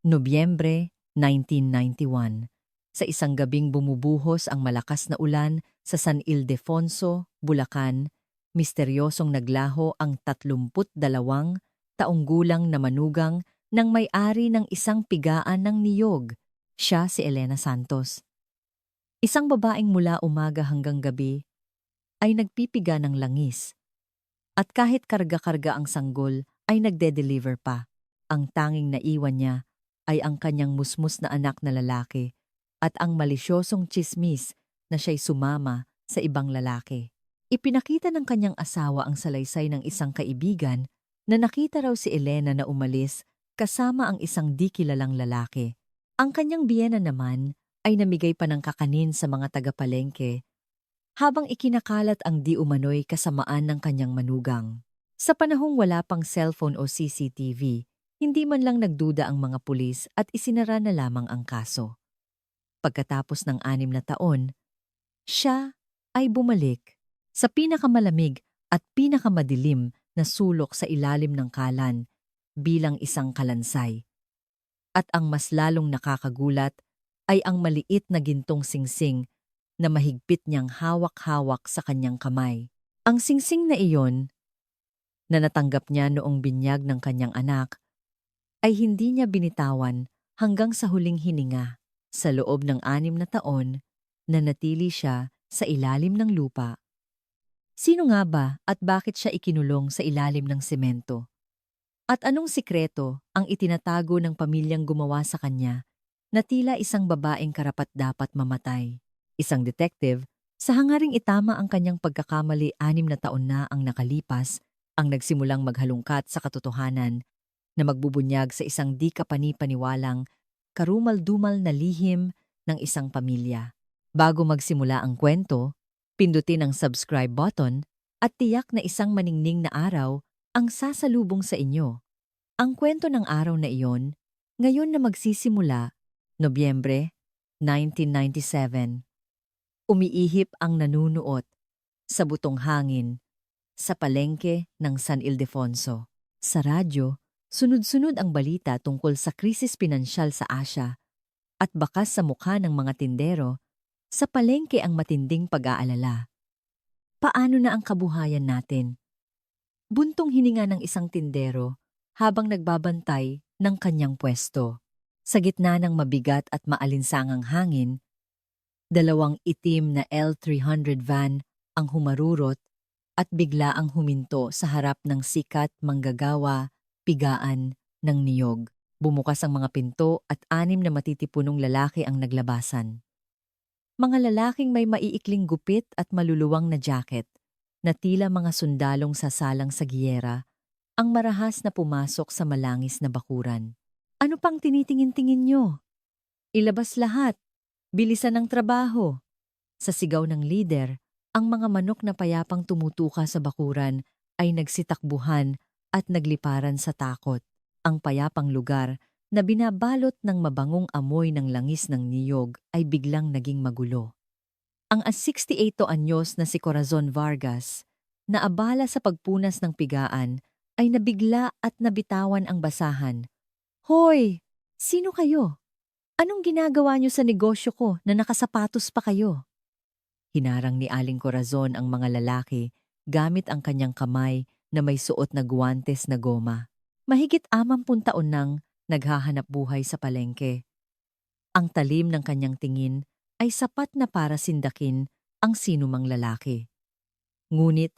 Nobyembre 1991. Sa isang gabing bumubuhos ang malakas na ulan sa San Ildefonso, Bulacan, misteryosong naglaho ang 32 taong gulang na manugang ng may-ari ng isang pigaan ng niyog. Siya si Elena Santos. Isang babaeng mula umaga hanggang gabi ay nagpipiga ng langis. At kahit karga-karga ang sanggol ay nagde-deliver pa. Ang tanging naiwan niya ay ang kanyang musmus na anak na lalaki at ang malisyosong tsismis na siya'y sumama sa ibang lalaki. Ipinakita ng kanyang asawa ang salaysay ng isang kaibigan na nakita raw si Elena na umalis kasama ang isang di kilalang lalaki. Ang kanyang biyena naman ay namigay pa ng kakanin sa mga taga-palengke habang ikinakalat ang di umano'y kasamaan ng kanyang manugang. Sa panahong wala pang cellphone o CCTV, hindi man lang nagduda ang mga pulis at isinara na lamang ang kaso. Pagkatapos ng 6 na taon, siya ay bumalik sa pinakamalamig at pinakamadilim na sulok sa ilalim ng kalan bilang isang kalansay. At ang mas lalong nakakagulat ay ang maliit na gintong singsing na mahigpit niyang hawak-hawak sa kanyang kamay. Ang singsing na iyon, na natanggap niya noong binyag ng kanyang anak, ay hindi niya binitawan hanggang sa huling hininga. Sa loob ng 6 na taon, nanatili siya sa ilalim ng lupa. Sino nga ba at bakit siya ikinulong sa ilalim ng semento? At anong sikreto ang itinatago ng pamilyang gumawa sa kanya na tila isang babaeng karapat-dapat mamatay? Isang detective, sa hangaring itama ang kanyang pagkakamali 6 na taon na ang nakalipas, ang nagsimulang maghalungkat sa katotohanan na magbubunyag sa isang di kapani-paniwalang karumal-dumal na lihim ng isang pamilya. Bago magsimula ang kwento, pindutin ang subscribe button at tiyak na isang maningning na araw ang sasalubong sa inyo. Ang kwento ng araw na iyon, ngayon na magsisimula, Nobyembre 1997. Umiihip ang nanunuot sa butong hangin sa palengke ng San Ildefonso. Sa radyo, sunod-sunod ang balita tungkol sa krisis pinansyal sa Asia at bakas sa mukha ng mga tindero, sa palengke ang matinding pag-aalala. Paano na ang kabuhayan natin? Buntong hininga ng isang tindero habang nagbabantay ng kanyang pwesto. Sa gitna ng mabigat at maalinsangang hangin, 2 itim na L300 van ang humarurot at bigla ang huminto sa harap ng sikat manggagawa pigaan ng niyog. Bumukas ang mga pinto at 6 na matitipunong lalaki ang naglabasan. Mga lalaking may maiikling gupit at maluluwang na jacket na tila mga sundalong sasalang sa giyera ang marahas na pumasok sa malangis na bakuran. Ano pang tinitingin-tingin nyo? Ilabas lahat. Bilisan ng trabaho. Sa sigaw ng lider, ang mga manok na payapang tumutuka sa bakuran ay nagsitakbuhan at nagliparan sa takot. Ang payapang lugar na binabalot ng mabangong amoy ng langis ng niyog ay biglang naging magulo. Ang 68 anyos na si Corazon Vargas, na abala sa pagpunas ng pigaan, ay nabigla at nabitawan ang basahan. Hoy! Sino kayo? Anong ginagawa niyo sa negosyo ko na nakasapatos pa kayo? Hinarang ni Aling Corazon ang mga lalaki gamit ang kanyang kamay na may suot na guwantes na goma. Mahigit 60 taon nang naghahanap buhay sa palengke. Ang talim ng kanyang tingin ay sapat na para sindakin ang sinumang lalaki. Ngunit,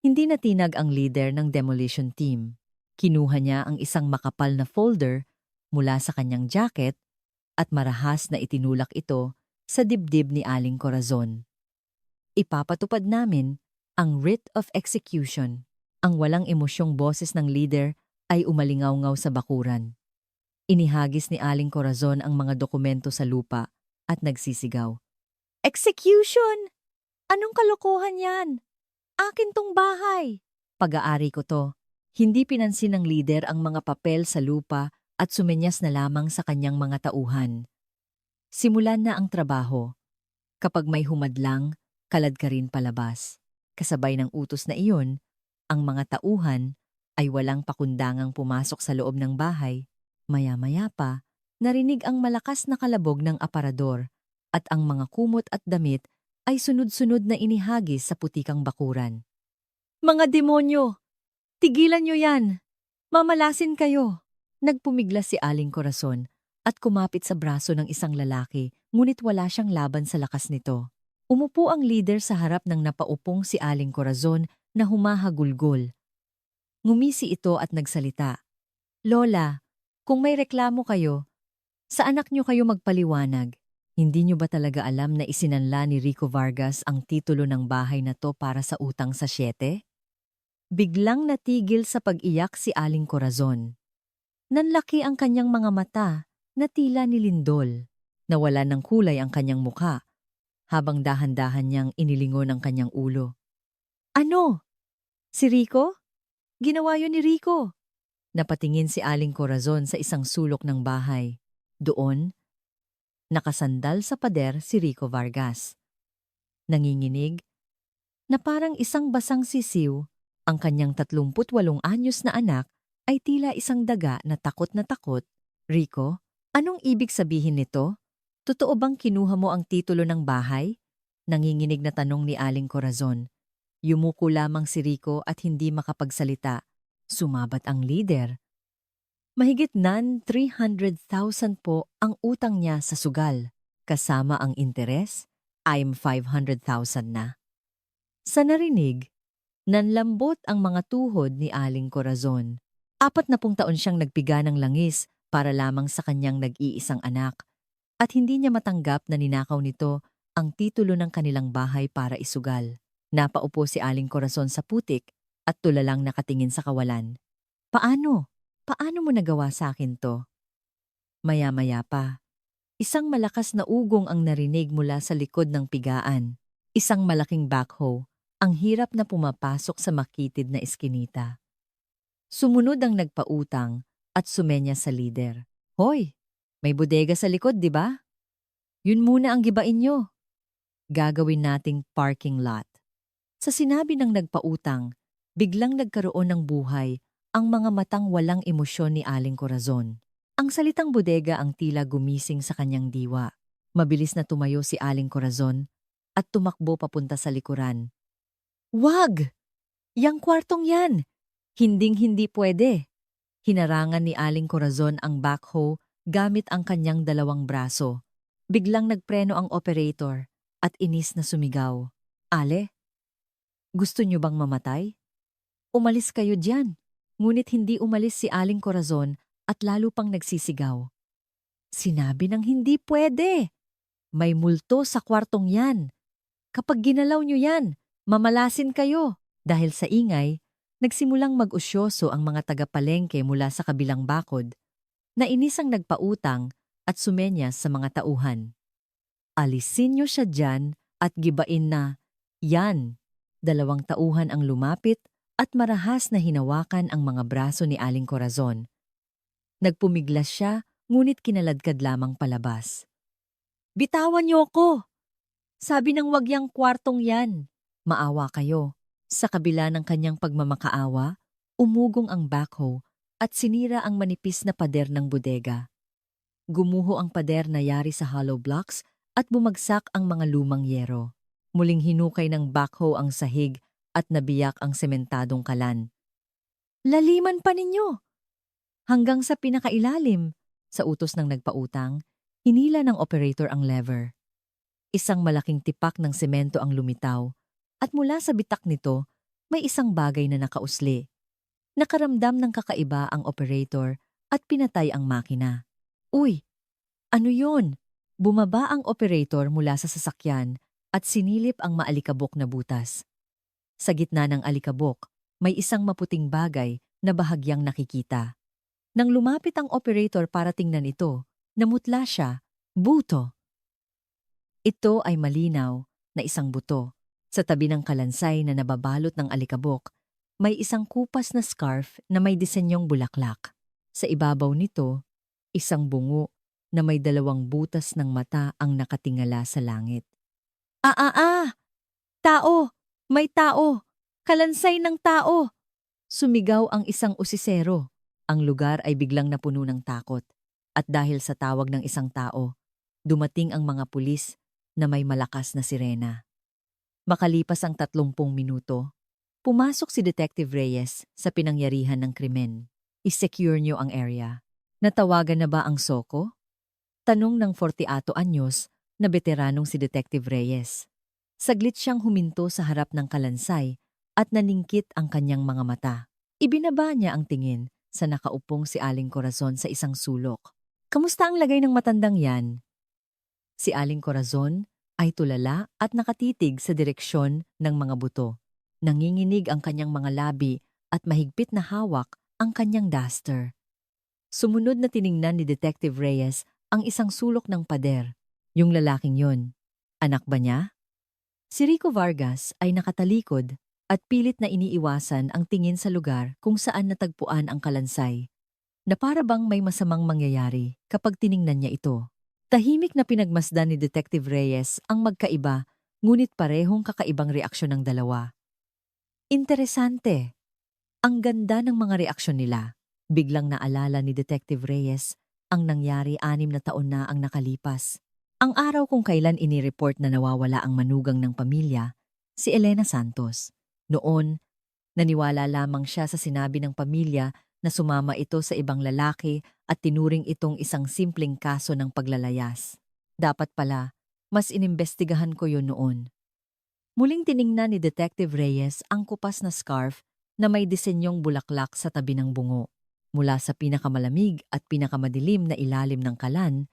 hindi natinag ang leader ng demolition team. Kinuha niya ang isang makapal na folder mula sa kanyang jacket at marahas na itinulak ito sa dibdib ni Aling Corazon. Ipapatupad namin ang writ of execution. Ang walang emosyong boses ng leader ay umalingaw-ngaw sa bakuran. Inihagis ni Aling Corazon ang mga dokumento sa lupa at nagsisigaw. Execution! Anong kalokohan yan? Akin tong bahay! Pag-aari ko to. Hindi pinansin ng leader ang mga papel sa lupa at sumenyas na lamang sa kanyang mga tauhan. Simulan na ang trabaho. Kapag may humadlang, kalad ka rin palabas. Kasabay ng utos na iyon, ang mga tauhan ay walang pakundangang pumasok sa loob ng bahay. Maya-maya pa, narinig ang malakas na kalabog ng aparador at ang mga kumot at damit ay sunod-sunod na inihagis sa putikang bakuran. Mga demonyo! Tigilan nyo yan! Mamalasin kayo! Nagpumiglas si Aling Corazon at kumapit sa braso ng isang lalaki, ngunit wala siyang laban sa lakas nito. Umupo ang leader sa harap ng napaupong si Aling Corazon na humahagulgol. Ngumisi ito at nagsalita. Lola, kung may reklamo kayo, sa anak nyo kayo magpaliwanag. Hindi nyo ba talaga alam na isinanla ni Rico Vargas ang titulo ng bahay na to para sa utang sa 7? Biglang natigil sa pag-iyak si Aling Corazon. Nanlaki ang kanyang mga mata na tila nilindol. Nawala ng kulay ang kanyang mukha, habang dahan-dahan niyang inilingon ang kanyang ulo. Ano? Si Rico? Ginawa yun ni Rico. Napatingin si Aling Corazon sa isang sulok ng bahay. Doon, nakasandal sa pader si Rico Vargas. Nanginginig, na parang isang basang sisiw, ang kanyang 38 anyos na anak ay tila isang daga na takot na takot. Rico, anong ibig sabihin nito? Totoo bang kinuha mo ang titulo ng bahay? Nanginginig na tanong ni Aling Corazon. Yumuko lamang si Rico at hindi makapagsalita. Sumabat ang leader. Mahigit nan 300,000 po ang utang niya sa sugal. Kasama ang interes, I'm 500,000 na. Sa narinig, nanlambot ang mga tuhod ni Aling Corazon. 40 taon siyang nagpiga ng langis para lamang sa kanyang nag-iisang anak. At hindi niya matanggap na ninakaw nito ang titulo ng kanilang bahay para isugal. Napaupo si Aling Corazon sa putik at tulalang nakatingin sa kawalan. Paano? Paano mo nagawa sa akin to? Maya-maya pa, isang malakas na ugong ang narinig mula sa likod ng pigaan. Isang malaking backhoe, ang hirap na pumapasok sa makitid na eskinita. Sumunod ang nagpautang at sumenya sa lider. Hoy, may bodega sa likod, di ba? Yun muna ang gibain nyo. Gagawin nating parking lot. Sa sinabi ng nagpautang, biglang nagkaroon ng buhay ang mga matang walang emosyon ni Aling Corazon. Ang salitang bodega ang tila gumising sa kanyang diwa. Mabilis na tumayo si Aling Corazon at tumakbo papunta sa likuran. Wag! Yang kwartong yan! Hinding-hindi pwede. Hinarangan ni Aling Corazon ang backhoe gamit ang kanyang dalawang braso. Biglang nagpreno ang operator at inis na sumigaw. Ale, gusto niyo bang mamatay? Umalis kayo diyan. Ngunit hindi umalis si Aling Corazon at lalo pang nagsisigaw. Sinabi ng hindi pwede. May multo sa kwartong yan. Kapag ginalaw niyo yan, mamalasin kayo. Dahil sa ingay, nagsimulang mag-usyoso ang mga tagapalengke mula sa kabilang bakod. Nainis ang nagpautang at sumenyas sa mga tauhan. Alisin niyo siya dyan at gibain na, yan. 2 tauhan ang lumapit at marahas na hinawakan ang mga braso ni Aling Corazon. Nagpumiglas siya, ngunit kinaladkad lamang palabas. Bitawan niyo ako! Sabi ng wag yang kwartong yan. Maawa kayo. Sa kabila ng kanyang pagmamakaawa, umugong ang backhoe at sinira ang manipis na pader ng bodega. Gumuho ang pader na yari sa hollow blocks at bumagsak ang mga lumang yero. Muling hinukay ng backhoe ang sahig at nabiyak ang sementadong kalan. Laliman pa ninyo! Hanggang sa pinakailalim, sa utos ng nagpautang, hinila ng operator ang lever. Isang malaking tipak ng semento ang lumitaw at mula sa bitak nito, may isang bagay na nakausli. Nakaramdam ng kakaiba ang operator at pinatay ang makina. Uy! Ano yun? Bumaba ang operator mula sa sasakyan at sinilip ang maalikabok na butas. Sa gitna ng alikabok, may isang maputing bagay na bahagyang nakikita. Nang lumapit ang operator para tingnan ito, namutla siya, buto. Ito ay malinaw na isang buto. Sa tabi ng kalansay na nababalot ng alikabok, may isang kupas na scarf na may disenyong bulaklak. Sa ibabaw nito, isang bungo na may 2 butas ng mata ang nakatingala sa langit. Tao! May tao! Kalansay ng tao! Sumigaw ang isang usisero. Ang lugar ay biglang napuno ng takot. At dahil sa tawag ng isang tao, dumating ang mga pulis na may malakas na sirena. Makalipas ang 30 minuto, pumasok si Detective Reyes sa pinangyarihan ng krimen. I-secure niyo ang area. Natawagan na ba ang SOCO? Tanong ng 48 anyos na veteranong si Detective Reyes. Saglit siyang huminto sa harap ng kalansay at naningkit ang kanyang mga mata. Ibinaba niya ang tingin sa nakaupong si Aling Corazon sa isang sulok. Kamusta ang lagay ng matandang yan? Si Aling Corazon ay tulala at nakatitig sa direksyon ng mga buto. Nanginginig ang kanyang mga labi at mahigpit na hawak ang kanyang duster. Sumunod na tiningnan ni Detective Reyes ang isang sulok ng pader. Yung lalaking yon, anak ba niya? Si Rico Vargas ay nakatalikod at pilit na iniiwasan ang tingin sa lugar kung saan natagpuan ang kalansay, na para bang may masamang mangyayari kapag tiningnan niya ito. Tahimik na pinagmasdan ni Detective Reyes ang magkaiba, ngunit parehong kakaibang reaksyon ng dalawa. Interesante. Ang ganda ng mga reaksyon nila. Biglang naalala ni Detective Reyes ang nangyari 6 na taon na ang nakalipas. Ang araw kung kailan inireport na nawawala ang manugang ng pamilya, si Elena Santos. Noon, naniwala lamang siya sa sinabi ng pamilya na sumama ito sa ibang lalaki at tinuring itong isang simpleng kaso ng paglalayas. Dapat pala, mas inimbestigahan ko yun noon. Muling tiningnan ni Detective Reyes ang kupas na scarf na may disenyong bulaklak sa tabi ng bungo. Mula sa pinakamalamig at pinakamadilim na ilalim ng kalan,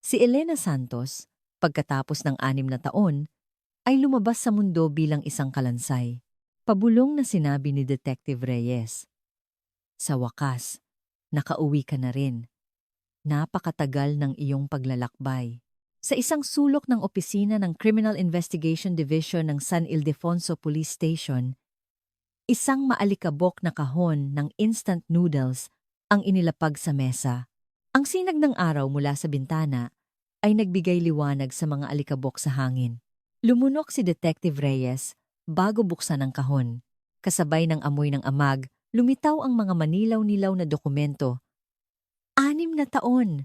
si Elena Santos, pagkatapos ng 6 na taon, ay lumabas sa mundo bilang isang kalansay. Pabulong na sinabi ni Detective Reyes. Sa wakas, nakauwi ka na rin. Napakatagal ng iyong paglalakbay. Sa isang sulok ng opisina ng Criminal Investigation Division ng San Ildefonso Police Station, isang maalikabok na kahon ng instant noodles ang inilapag sa mesa. Ang sinag ng araw mula sa bintana ay nagbigay liwanag sa mga alikabok sa hangin. Lumunok si Detective Reyes bago buksan ang kahon. Kasabay ng amoy ng amag, lumitaw ang mga manilaw-nilaw na dokumento. 6 na taon.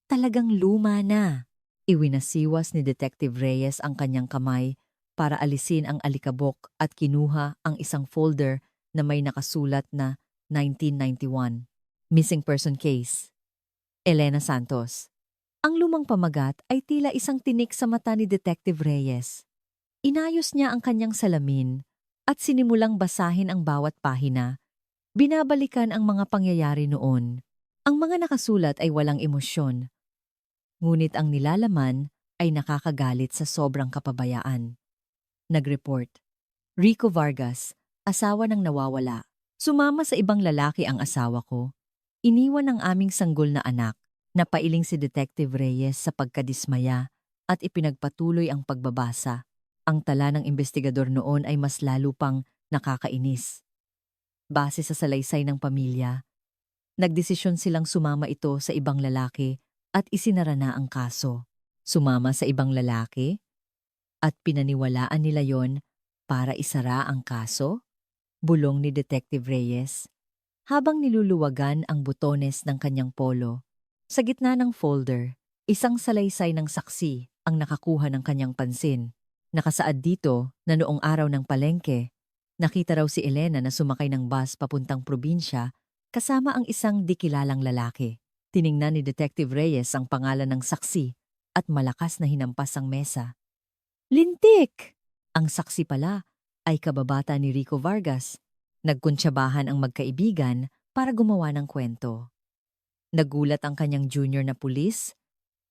Talagang luma na. Iwinasiwas ni Detective Reyes ang kanyang kamay para alisin ang alikabok at kinuha ang isang folder na may nakasulat na 1991. Missing Person Case. Elena Santos. Ang lumang pamagat ay tila isang tinik sa mata ni Detective Reyes. Inayos niya ang kanyang salamin at sinimulang basahin ang bawat pahina. Binabalikan ang mga pangyayari noon. Ang mga nakasulat ay walang emosyon. Ngunit ang nilalaman ay nakakagalit sa sobrang kapabayaan. Nag-report. Rico Vargas, asawa ng nawawala. Sumama sa ibang lalaki ang asawa ko. Iniwan ang aming sanggol na anak. Napailing si Detective Reyes sa pagkadismaya at ipinagpatuloy ang pagbabasa. Ang tala ng investigador noon ay mas lalo pang nakakainis. Base sa salaysay ng pamilya, nagdesisyon silang sumama ito sa ibang lalaki at isinara na ang kaso. Sumama sa ibang lalaki? At pinaniwalaan nila yon para isara ang kaso? Bulong ni Detective Reyes habang niluluwagan ang butones ng kanyang polo. Sa gitna ng folder, isang salaysay ng saksi ang nakakuha ng kanyang pansin. Nakasaad dito na noong araw ng palengke, nakita raw si Elena na sumakay ng bus papuntang probinsya kasama ang isang di kilalang lalaki. Tiningnan ni Detective Reyes ang pangalan ng saksi at malakas na hinampas ang mesa. Lintik! Ang saksi pala ay kababata ni Rico Vargas. Nagkuntsabahan ang magkaibigan para gumawa ng kwento. Nagulat ang kanyang junior na pulis.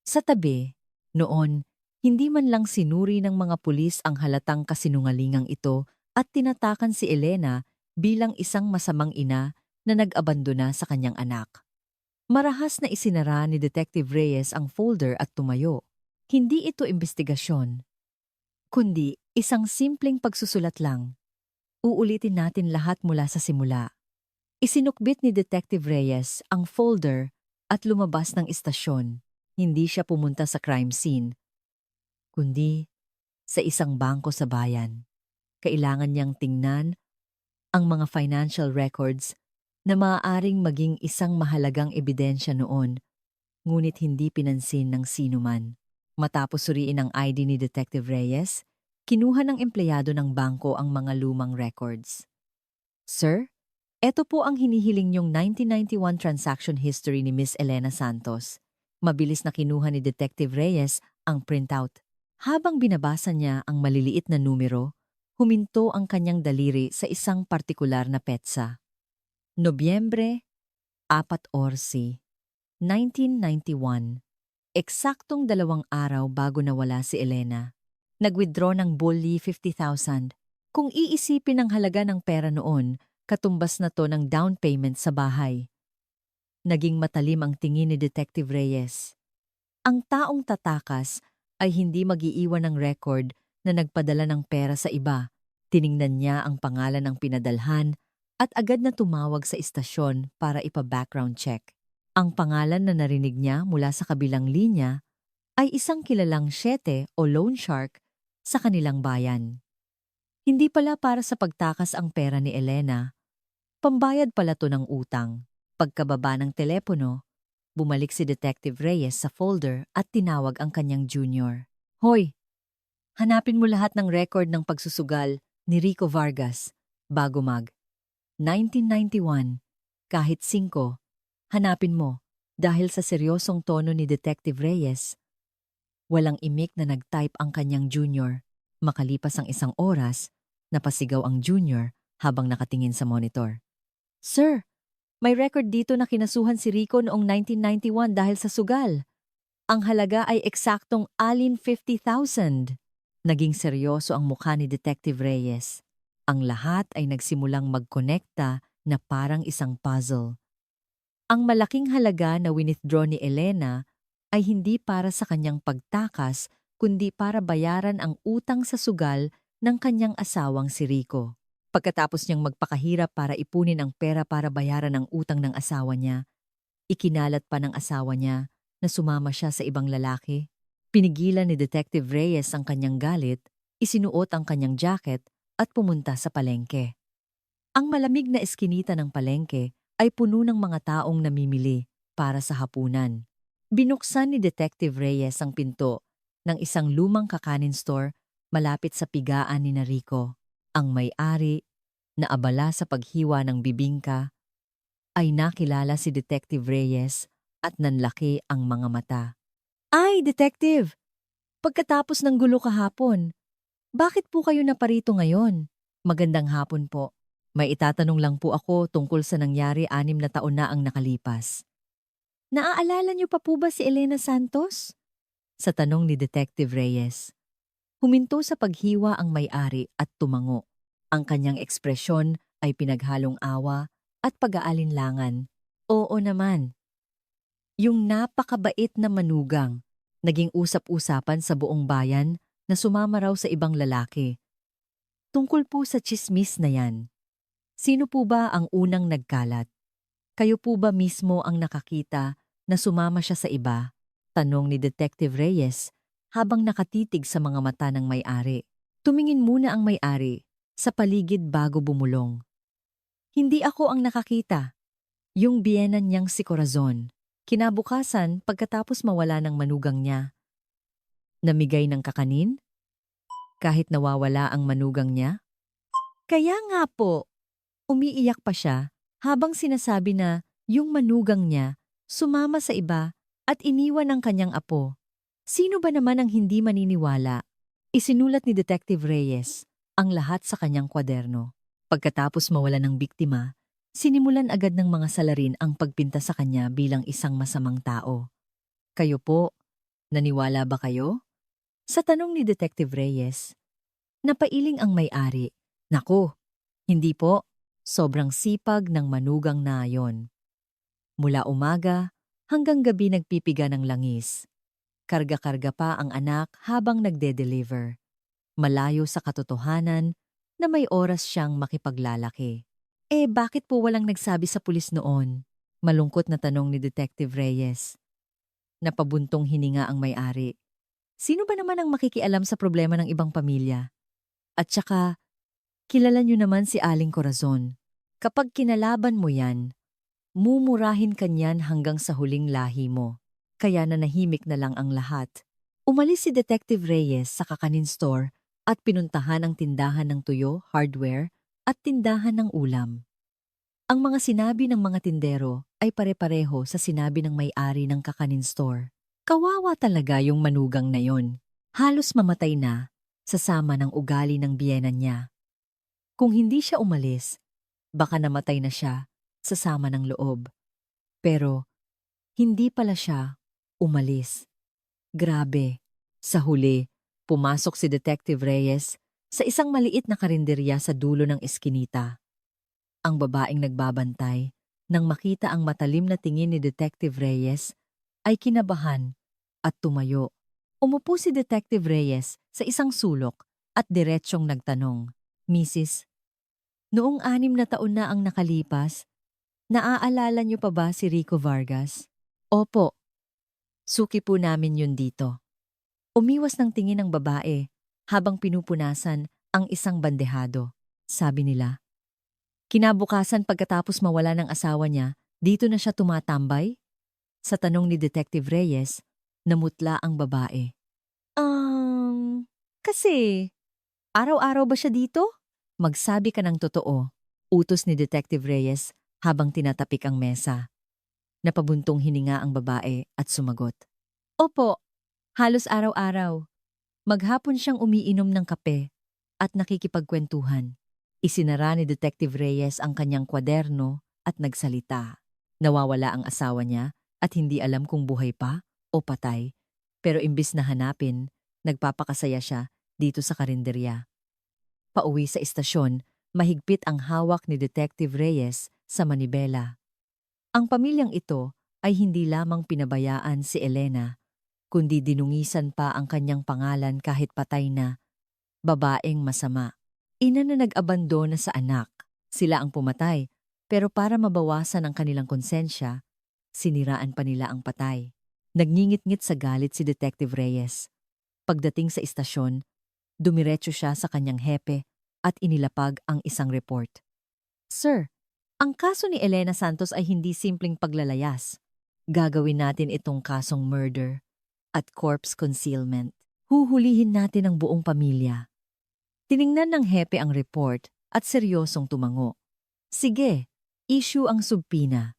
Sa tabi, noon, hindi man lang sinuri ng mga pulis ang halatang kasinungalingang ito at tinatakan si Elena bilang isang masamang ina na nag-abandona sa kanyang anak. Marahas na isinara ni Detective Reyes ang folder at tumayo. Hindi ito investigasyon, kundi isang simpleng pagsusulat lang. Uulitin natin lahat mula sa simula. Isinukbit ni Detective Reyes ang folder at lumabas ng istasyon. Hindi siya pumunta sa crime scene, kundi sa isang bangko sa bayan. Kailangan niyang tingnan ang mga financial records na maaaring maging isang mahalagang ebidensya noon ngunit hindi pinansin ng sinuman. Matapos suriin ang ID ni Detective Reyes, kinuha ng empleyado ng bangko ang mga lumang records. Sir, eto po ang hinihiling niyong 1991 transaction history ni Miss Elena Santos. Mabilis na kinuha ni Detective Reyes ang printout. Habang binabasa niya ang maliliit na numero, huminto ang kanyang daliri sa isang partikular na petsa. Nobyembre 4, 1991. Eksaktong 2 araw bago nawala si Elena. Nag-withdraw ng bully 50,000. Kung iisipin ang halaga ng pera noon, katumbas na to ng down payment sa bahay. Naging matalim ang tingin ni Detective Reyes. Ang taong tatakas ay hindi mag-iiwan ng record na nagpadala ng pera sa iba. Tiningnan niya ang pangalan ng pinadalhan at agad na tumawag sa istasyon para ipa-background check. Ang pangalan na narinig niya mula sa kabilang linya ay isang kilalang syete o loan shark sa kanilang bayan. Hindi pala para sa pagtakas ang pera ni Elena, pambayad pala to ng utang. Pagkababa ng telepono, bumalik si Detective Reyes sa folder at tinawag ang kanyang junior. Hoy, hanapin mo lahat ng record ng pagsusugal ni Rico Vargas bago 1991, kahit 5. Hanapin mo, dahil sa seryosong tono ni Detective Reyes. Walang imik na nag-type ang kanyang junior. Makalipas ang 1 oras, napasigaw ang junior habang nakatingin sa monitor. Sir, may record dito na kinasuhan si Rico noong 1991 dahil sa sugal. Ang halaga ay eksaktong 50,000. Naging seryoso ang mukha ni Detective Reyes. Ang lahat ay nagsimulang magkonekta na parang isang puzzle. Ang malaking halaga na winithdraw ni Elena ay hindi para sa kanyang pagtakas kundi para bayaran ang utang sa sugal ng kanyang asawang si Rico. Pagkatapos niyang magpakahirap para ipunin ang pera para bayaran ang utang ng asawa niya, ikinalat pa ng asawa niya na sumama siya sa ibang lalaki. Pinigilan ni Detective Reyes ang kanyang galit, isinuot ang kanyang jacket at pumunta sa palengke. Ang malamig na eskinita ng palengke ay puno ng mga taong namimili para sa hapunan. Binuksan ni Detective Reyes ang pinto ng isang lumang kakanin store malapit sa pigaan ni Rico. Ang may-ari, na abala sa paghiwa ng bibingka, ay nakilala si Detective Reyes at nanlaki ang mga mata. Ay, Detective! Pagkatapos ng gulo kahapon, bakit po kayo naparito ngayon? Magandang hapon po. May itatanong lang po ako tungkol sa nangyari 6 na taon na ang nakalipas. Naaalala niyo pa po ba si Elena Santos? Sa tanong ni Detective Reyes. Huminto sa paghiwa ang may-ari at tumango. Ang kanyang ekspresyon ay pinaghalong awa at pag-aalinlangan. Oo naman. Yung napakabait na manugang, naging usap-usapan sa buong bayan na sumama raw sa ibang lalaki. Tungkol po sa tsismis na yan. Sino po ba ang unang nagkalat? Kayo po ba mismo ang nakakita na sumama siya sa iba? Tanong ni Detective Reyes habang nakatitig sa mga mata ng may-ari. Tumingin muna ang may-ari sa paligid bago bumulong. Hindi ako ang nakakita. Yung biyenan niyang si Corazon. Kinabukasan pagkatapos mawala ng manugang niya. Namigay ng kakanin? Kahit nawawala ang manugang niya? Kaya nga po. Umiiyak pa siya habang sinasabi na yung manugang niya sumama sa iba at iniwan ang kanyang apo. Sino ba naman ang hindi maniniwala? Isinulat ni Detective Reyes ang lahat sa kanyang kwaderno. Pagkatapos mawala ng biktima, sinimulan agad ng mga salarin ang pagpinta sa kanya bilang isang masamang tao. Kayo po, naniwala ba kayo? Sa tanong ni Detective Reyes, napailing ang may-ari. Naku, hindi po. Sobrang sipag ng manugang na ayon. Mula umaga hanggang gabi nagpipiga ng langis. Karga-karga pa ang anak habang nagde-deliver. Malayo sa katotohanan na may oras siyang makipaglalaki. Bakit po walang nagsabi sa pulis noon? Malungkot na tanong ni Detective Reyes. Napabuntong hininga ang may-ari. Sino ba naman ang makikialam sa problema ng ibang pamilya? At saka, kilala niyo naman si Aling Corazon. Kapag kinalaban mo yan, mumurahin kanyan hanggang sa huling lahi mo. kaya nanahimik na lang ang lahat. Umalis si Detective Reyes sa kakanin store at pinuntahan ang tindahan ng tuyo, hardware, at tindahan ng ulam. Ang mga sinabi ng mga tindero ay pare-pareho sa sinabi ng may-ari ng kakanin store. Kawawa talaga yung manugang na yon. Halos mamatay na sa sama ng ugali ng biyenan niya. Kung hindi siya umalis, baka namatay na siya sa sama ng loob. Pero hindi pala siya umalis. Grabe. Sa huli, pumasok si Detective Reyes sa isang maliit na karinderya sa dulo ng eskinita. Ang babaeng nagbabantay, nang makita ang matalim na tingin ni Detective Reyes, ay kinabahan at tumayo. Umupo si Detective Reyes sa isang sulok at diretsyong nagtanong, Mrs. Noong 6 na taon na ang nakalipas, naaalala niyo pa ba si Rico Vargas? Opo, suki po namin yun dito. Umiwas ng tingin ng babae habang pinupunasan ang isang bandehado. Sabi nila, kinabukasan pagkatapos mawala ng asawa niya, dito na siya tumatambay? Sa tanong ni Detective Reyes, namutla ang babae. Kasi, araw-araw ba siya dito? Magsabi ka ng totoo, utos ni Detective Reyes habang tinatapik ang mesa. Napabuntong hininga ang babae at sumagot. Opo, halos araw-araw. Maghapon siyang umiinom ng kape at nakikipagkwentuhan. Isinara ni Detective Reyes ang kanyang kwaderno at nagsalita. Nawawala ang asawa niya at hindi alam kung buhay pa o patay. Pero imbis na hanapin, nagpapakasaya siya dito sa karinderya. Pauwi sa istasyon, mahigpit ang hawak ni Detective Reyes sa manibela. Ang pamilyang ito ay hindi lamang pinabayaan si Elena, kundi dinungisan pa ang kanyang pangalan kahit patay na, babaeng masama. Ina na nag-abandona sa anak. Sila ang pumatay, pero para mabawasan ang kanilang konsensya, siniraan pa nila ang patay. Nagngingit-ngit sa galit si Detective Reyes. Pagdating sa istasyon, dumiretso siya sa kanyang hepe at inilapag ang isang report. Sir, ang kaso ni Elena Santos ay hindi simpleng paglalayas. Gagawin natin itong kasong murder at corpse concealment. Huhulihin natin ang buong pamilya. Tiningnan ng hepe ang report at seryosong tumango. Sige, issue ang subpina.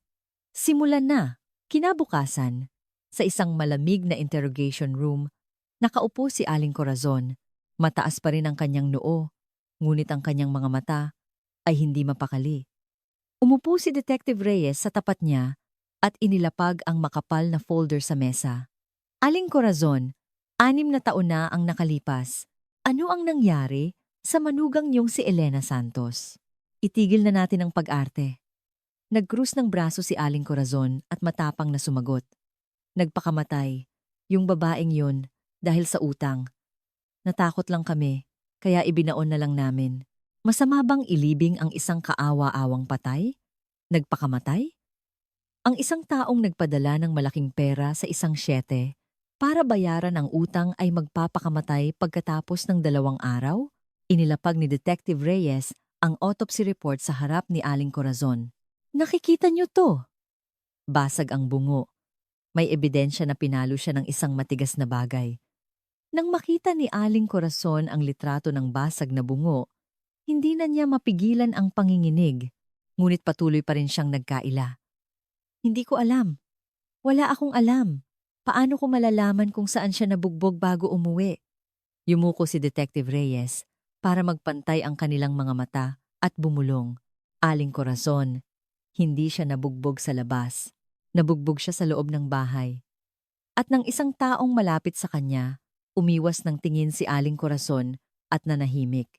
Simulan na. Kinabukasan, sa isang malamig na interrogation room, nakaupo si Aling Corazon. Mataas pa rin ang kanyang noo, ngunit ang kanyang mga mata ay hindi mapakali. Umupo si Detective Reyes sa tapat niya at inilapag ang makapal na folder sa mesa. Aling Corazon, 6 na taon na ang nakalipas. Ano ang nangyari sa manugang niyong si Elena Santos? Itigil na natin ang pag-arte. Nagkrus ng braso si Aling Corazon at matapang na sumagot. Nagpakamatay, yung babaeng yun, dahil sa utang. Natakot lang kami, kaya ibinaon na lang namin. Masama bang ilibing ang isang kaawa-awang patay? Nagpakamatay? Ang isang taong nagpadala ng malaking pera sa isang siyete para bayaran ang utang ay magpapakamatay pagkatapos ng 2 araw? Inilapag ni Detective Reyes ang autopsy report sa harap ni Aling Corazon. Nakikita niyo to? Basag ang bungo. May ebidensya na pinalo siya ng isang matigas na bagay. Nang makita ni Aling Corazon ang litrato ng basag na bungo, hindi na niya mapigilan ang panginginig, ngunit patuloy pa rin siyang nagkaila. Hindi ko alam. Wala akong alam. Paano ko malalaman kung saan siya nabugbog bago umuwi? Yumuko si Detective Reyes para magpantay ang kanilang mga mata at bumulong. Aling Corazon, hindi siya nabugbog sa labas. Nabugbog siya sa loob ng bahay. At nang isang taong malapit sa kanya, umiwas ng tingin si Aling Corazon at nanahimik.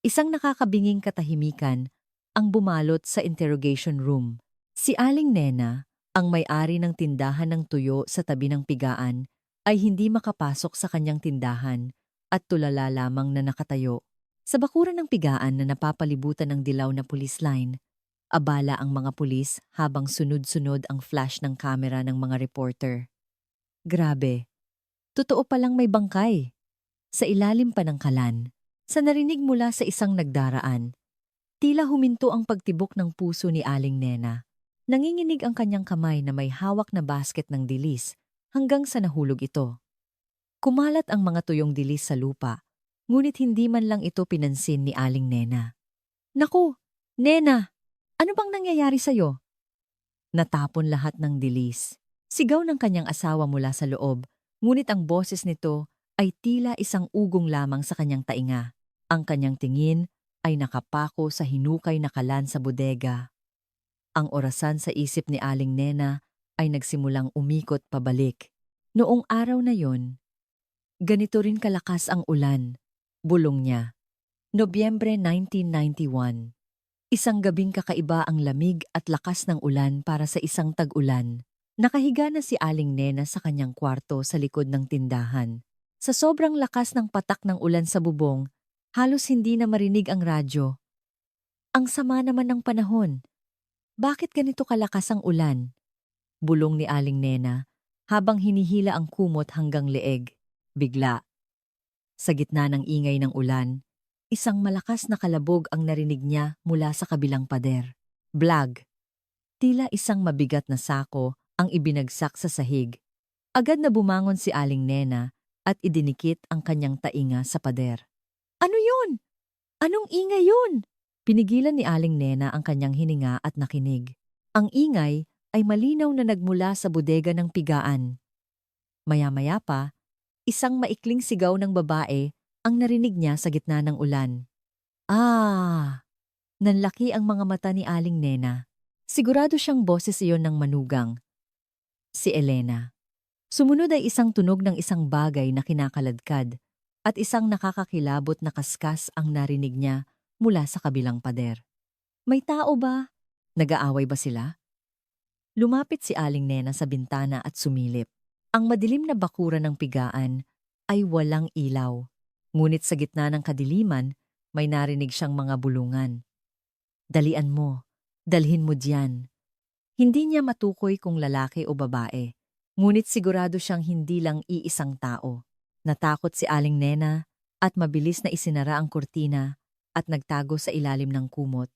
Isang nakakabinging katahimikan ang bumalot sa interrogation room. Si Aling Nena, ang may-ari ng tindahan ng tuyo sa tabi ng pigaan, ay hindi makapasok sa kanyang tindahan at tulala lamang na nakatayo. Sa bakuran ng pigaan na napapalibutan ng dilaw na police line, abala ang mga pulis habang sunod-sunod ang flash ng kamera ng mga reporter. Grabe, totoo palang may bangkay. Sa ilalim pa ng kalan, sa narinig mula sa isang nagdaraan, tila huminto ang pagtibok ng puso ni Aling Nena. Nanginginig ang kanyang kamay na may hawak na basket ng dilis hanggang sa nahulog ito. Kumalat ang mga tuyong dilis sa lupa, ngunit hindi man lang ito pinansin ni Aling Nena. Naku, Nena, ano bang nangyayari sa'yo? Natapon lahat ng dilis. Sigaw ng kanyang asawa mula sa loob, ngunit ang boses nito ay tila isang ugong lamang sa kanyang tainga. Ang kanyang tingin ay nakapako sa hinukay na kalan sa bodega. Ang orasan sa isip ni Aling Nena ay nagsimulang umikot pabalik. Noong araw na yon, ganito rin kalakas ang ulan. Bulong niya. Nobyembre 1991. Isang gabing kakaiba ang lamig at lakas ng ulan para sa isang tag-ulan. Nakahiga na si Aling Nena sa kanyang kwarto sa likod ng tindahan. Sa sobrang lakas ng patak ng ulan sa bubong, halos hindi na marinig ang radyo. Ang sama naman ng panahon. Bakit ganito kalakas ang ulan? Bulong ni Aling Nena habang hinihila ang kumot hanggang leeg. Bigla, sa gitna ng ingay ng ulan, isang malakas na kalabog ang narinig niya mula sa kabilang pader. Blag! Tila isang mabigat na sako ang ibinagsak sa sahig. Agad na bumangon si Aling Nena at idinikit ang kanyang tainga sa pader. Ano yun? Anong ingay yun? Pinigilan ni Aling Nena ang kanyang hininga at nakinig. Ang ingay ay malinaw na nagmula sa bodega ng pigaan. Maya-maya pa, isang maikling sigaw ng babae ang narinig niya sa gitna ng ulan. Ah! Nanlaki ang mga mata ni Aling Nena. Sigurado siyang boses iyon ng manugang. Si Elena. Sumunod ay isang tunog ng isang bagay na kinakaladkad at isang nakakakilabot na kaskas ang narinig niya mula sa kabilang pader. May tao ba? Nag-aaway ba sila? Lumapit si Aling Nena sa bintana at sumilip. Ang madilim na bakuran ng pigaan ay walang ilaw. Ngunit sa gitna ng kadiliman, may narinig siyang mga bulungan. Dalian mo, dalhin mo diyan. Hindi niya matukoy kung lalaki o babae, ngunit sigurado siyang hindi lang iisang tao. Natakot si Aling Nena at mabilis na isinara ang kurtina at nagtago sa ilalim ng kumot.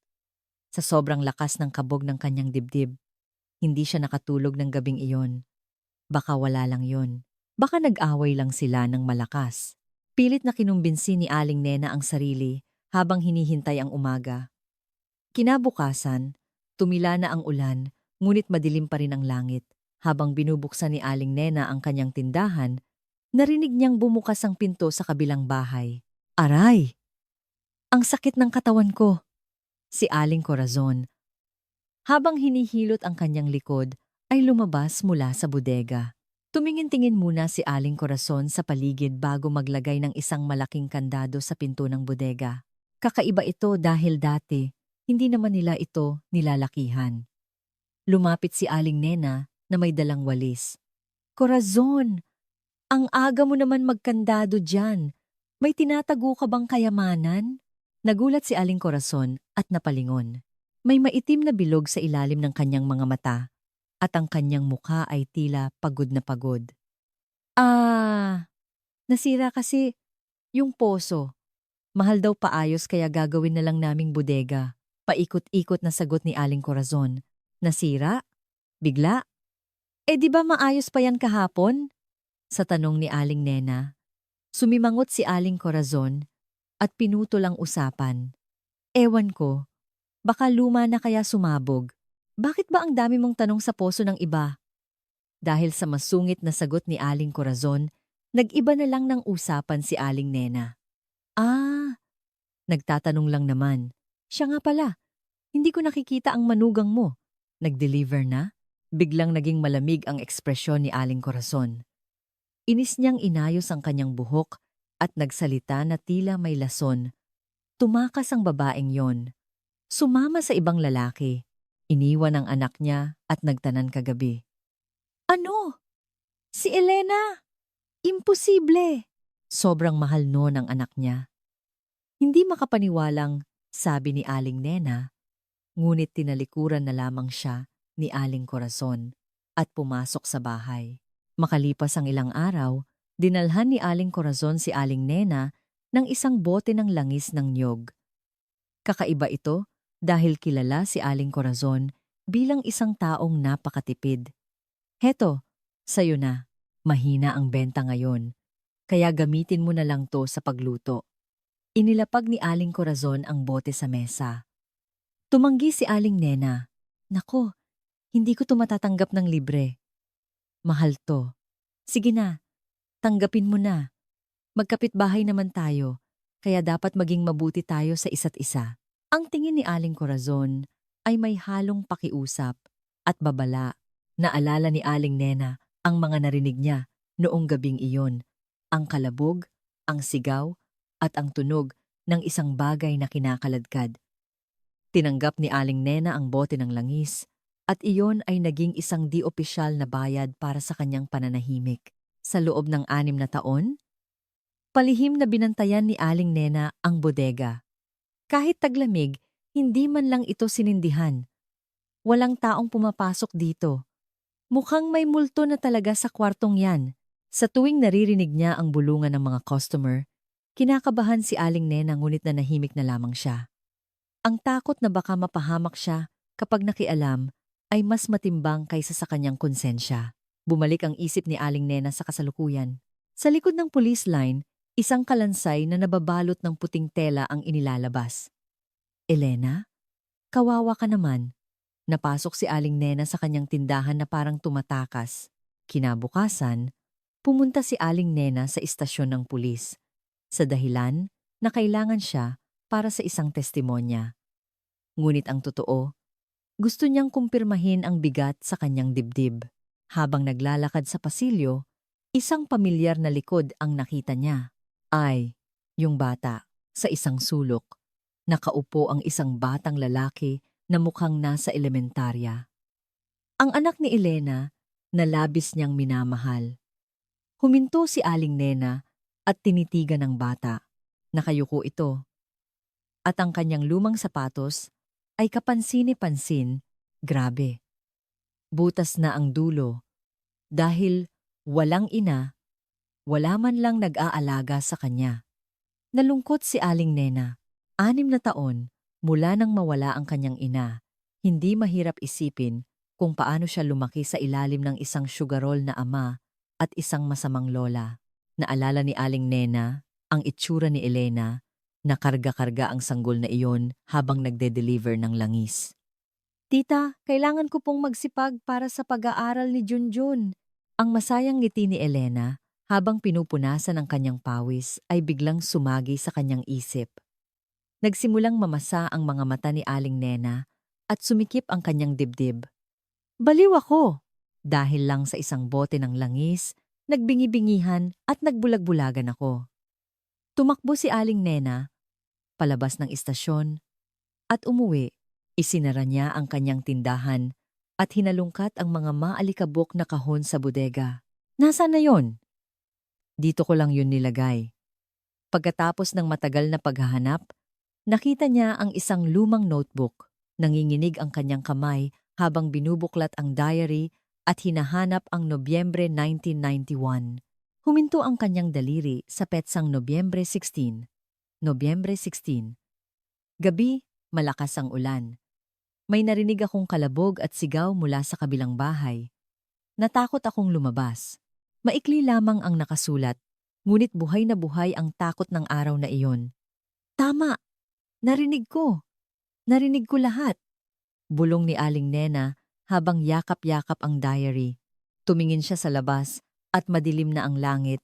Sa sobrang lakas ng kabog ng kanyang dibdib, hindi siya nakatulog ng gabing iyon. Baka wala lang yon. Baka nag-away lang sila ng malakas. Pilit na kinumbinsi ni Aling Nena ang sarili habang hinihintay ang umaga. Kinabukasan, tumila na ang ulan, ngunit madilim pa rin ang langit. Habang binubuksan ni Aling Nena ang kanyang tindahan, narinig niyang bumukas ang pinto sa kabilang bahay. Aray! Ang sakit ng katawan ko! Si Aling Corazon. Habang hinihilot ang kanyang likod, ay lumabas mula sa bodega. Tumingin-tingin muna si Aling Corazon sa paligid bago maglagay ng isang malaking kandado sa pinto ng bodega. Kakaiba ito dahil dati, hindi naman nila ito nilalakihan. Lumapit si Aling Nena na may dalang walis. Corazon, ang aga mo naman magkandado dyan. May tinatago ka bang kayamanan? Nagulat si Aling Corazon at napalingon. May maitim na bilog sa ilalim ng kanyang mga mata at ang kanyang mukha ay tila pagod na pagod. Nasira kasi yung poso. Mahal daw paayos kaya gagawin na lang naming bodega. Paikot-ikot na sagot ni Aling Corazon. Nasira? Bigla? Di ba maayos pa yan kahapon? Sa tanong ni Aling Nena. Sumimangot si Aling Corazon at pinutol ang usapan. Ewan ko, baka luma na kaya sumabog. Bakit ba ang dami mong tanong sa poso ng iba? Dahil sa masungit na sagot ni Aling Corazon, nag-iba na lang ng usapan si Aling Nena. Nagtatanong lang naman. Siya nga pala, hindi ko nakikita ang manugang mo. Nag-deliver na? Biglang naging malamig ang ekspresyon ni Aling Corazon. Inis niyang inayos ang kanyang buhok at nagsalita na tila may lason. Tumakas ang babaeng yon. Sumama sa ibang lalaki. Iniwan ang anak niya at nagtanan kagabi. Ano? Si Elena? Imposible! Sobrang mahal noon ang anak niya. Hindi makapaniwalang, sabi ni Aling Nena, ngunit tinalikuran na lamang siya ni Aling Corazon at pumasok sa bahay. Makalipas ang ilang araw, dinalhan ni Aling Corazon si Aling Nena ng isang bote ng langis ng niyog. Kakaiba ito dahil kilala si Aling Corazon bilang isang taong napakatipid. Heto, sayo na. Mahina ang benta ngayon, kaya gamitin mo na lang 'to sa pagluto. Inilapag ni Aling Corazon ang bote sa mesa. Tumanggi si Aling Nena. Nako, hindi ko 'to matatanggap ng libre. Mahal 'to. Sige na, tanggapin mo na. Magkapitbahay naman tayo, kaya dapat maging mabuti tayo sa isa't isa. Ang tingin ni Aling Corazon ay may halong pakiusap at babala. Naalala ni Aling Nena ang mga narinig niya noong gabing iyon. Ang kalabog, ang sigaw, at ang tunog ng isang bagay na kinakaladkad. Tinanggap ni Aling Nena ang bote ng langis at iyon ay naging isang di-opisyal na bayad para sa kanyang pananahimik. Sa loob ng 6 na taon, palihim na binantayan ni Aling Nena ang bodega. Kahit taglamig, hindi man lang ito sinindihan. Walang taong pumapasok dito. Mukhang may multo na talaga sa kwartong yan. Sa tuwing naririnig niya ang bulungan ng mga customer, kinakabahan si Aling Nena ngunit nanahimik na lamang siya. Ang takot na baka mapahamak siya kapag nakialam ay mas matimbang kaysa sa kanyang konsensya. Bumalik ang isip ni Aling Nena sa kasalukuyan. Sa likod ng police line, isang kalansay na nababalot ng puting tela ang inilalabas. Elena? Kawawa ka naman. Napasok si Aling Nena sa kanyang tindahan na parang tumatakas. Kinabukasan, pumunta si Aling Nena sa istasyon ng pulis, sa dahilan na kailangan siya para sa isang testimonya. Ngunit ang totoo, gusto niyang kumpirmahin ang bigat sa kanyang dibdib. Habang naglalakad sa pasilyo, isang pamilyar na likod ang nakita niya. Ay, yung bata, sa isang sulok. Nakaupo ang isang batang lalaki na mukhang nasa elementarya. Ang anak ni Elena na labis niyang minamahal. Huminto si Aling Nena at tinitigan ng bata. Nakayuko ito. At ang kanyang lumang sapatos ay kapansini-pansin, grabe. Butas na ang dulo dahil walang ina, wala man lang nag-aalaga sa kanya. Nalungkot si Aling Nena. 6 na taon mula nang mawala ang kanyang ina, hindi mahirap isipin kung paano siya lumaki sa ilalim ng isang sugarol na ama at isang masamang lola. Naalala ni Aling Nena ang itsura ni Elena na karga-karga ang sanggol na iyon habang nagde-deliver ng langis. Tita, kailangan ko pong magsipag para sa pag-aaral ni Junjun. Ang masayang ngiti ni Elena habang pinupunasan ang kanyang pawis ay biglang sumagi sa kanyang isip. Nagsimulang mamasa ang mga mata ni Aling Nena at sumikip ang kanyang dibdib. Baliw ako! Dahil lang sa isang bote ng langis, nagbingi-bingihan at nagbulag-bulagan ako. Tumakbo si Aling Nena, palabas ng istasyon, at umuwi. Isinara niya ang kanyang tindahan at hinalungkat ang mga maalikabok na kahon sa bodega. Nasaan na yon? Dito ko lang yun nilagay. Pagkatapos ng matagal na paghahanap, nakita niya ang isang lumang notebook. Nanginginig ang kanyang kamay habang binubuklat ang diary at hinahanap ang Nobyembre 1991. Huminto ang kanyang daliri sa petsang Nobyembre 16. Nobyembre 16. Gabi, malakas ang ulan. May narinig akong kalabog at sigaw mula sa kabilang bahay. Natakot akong lumabas. Maikli lamang ang nakasulat, ngunit buhay na buhay ang takot ng araw na iyon. Tama! Narinig ko! Narinig ko lahat! Bulong ni Aling Nena habang yakap-yakap ang diary. Tumingin siya sa labas at madilim na ang langit.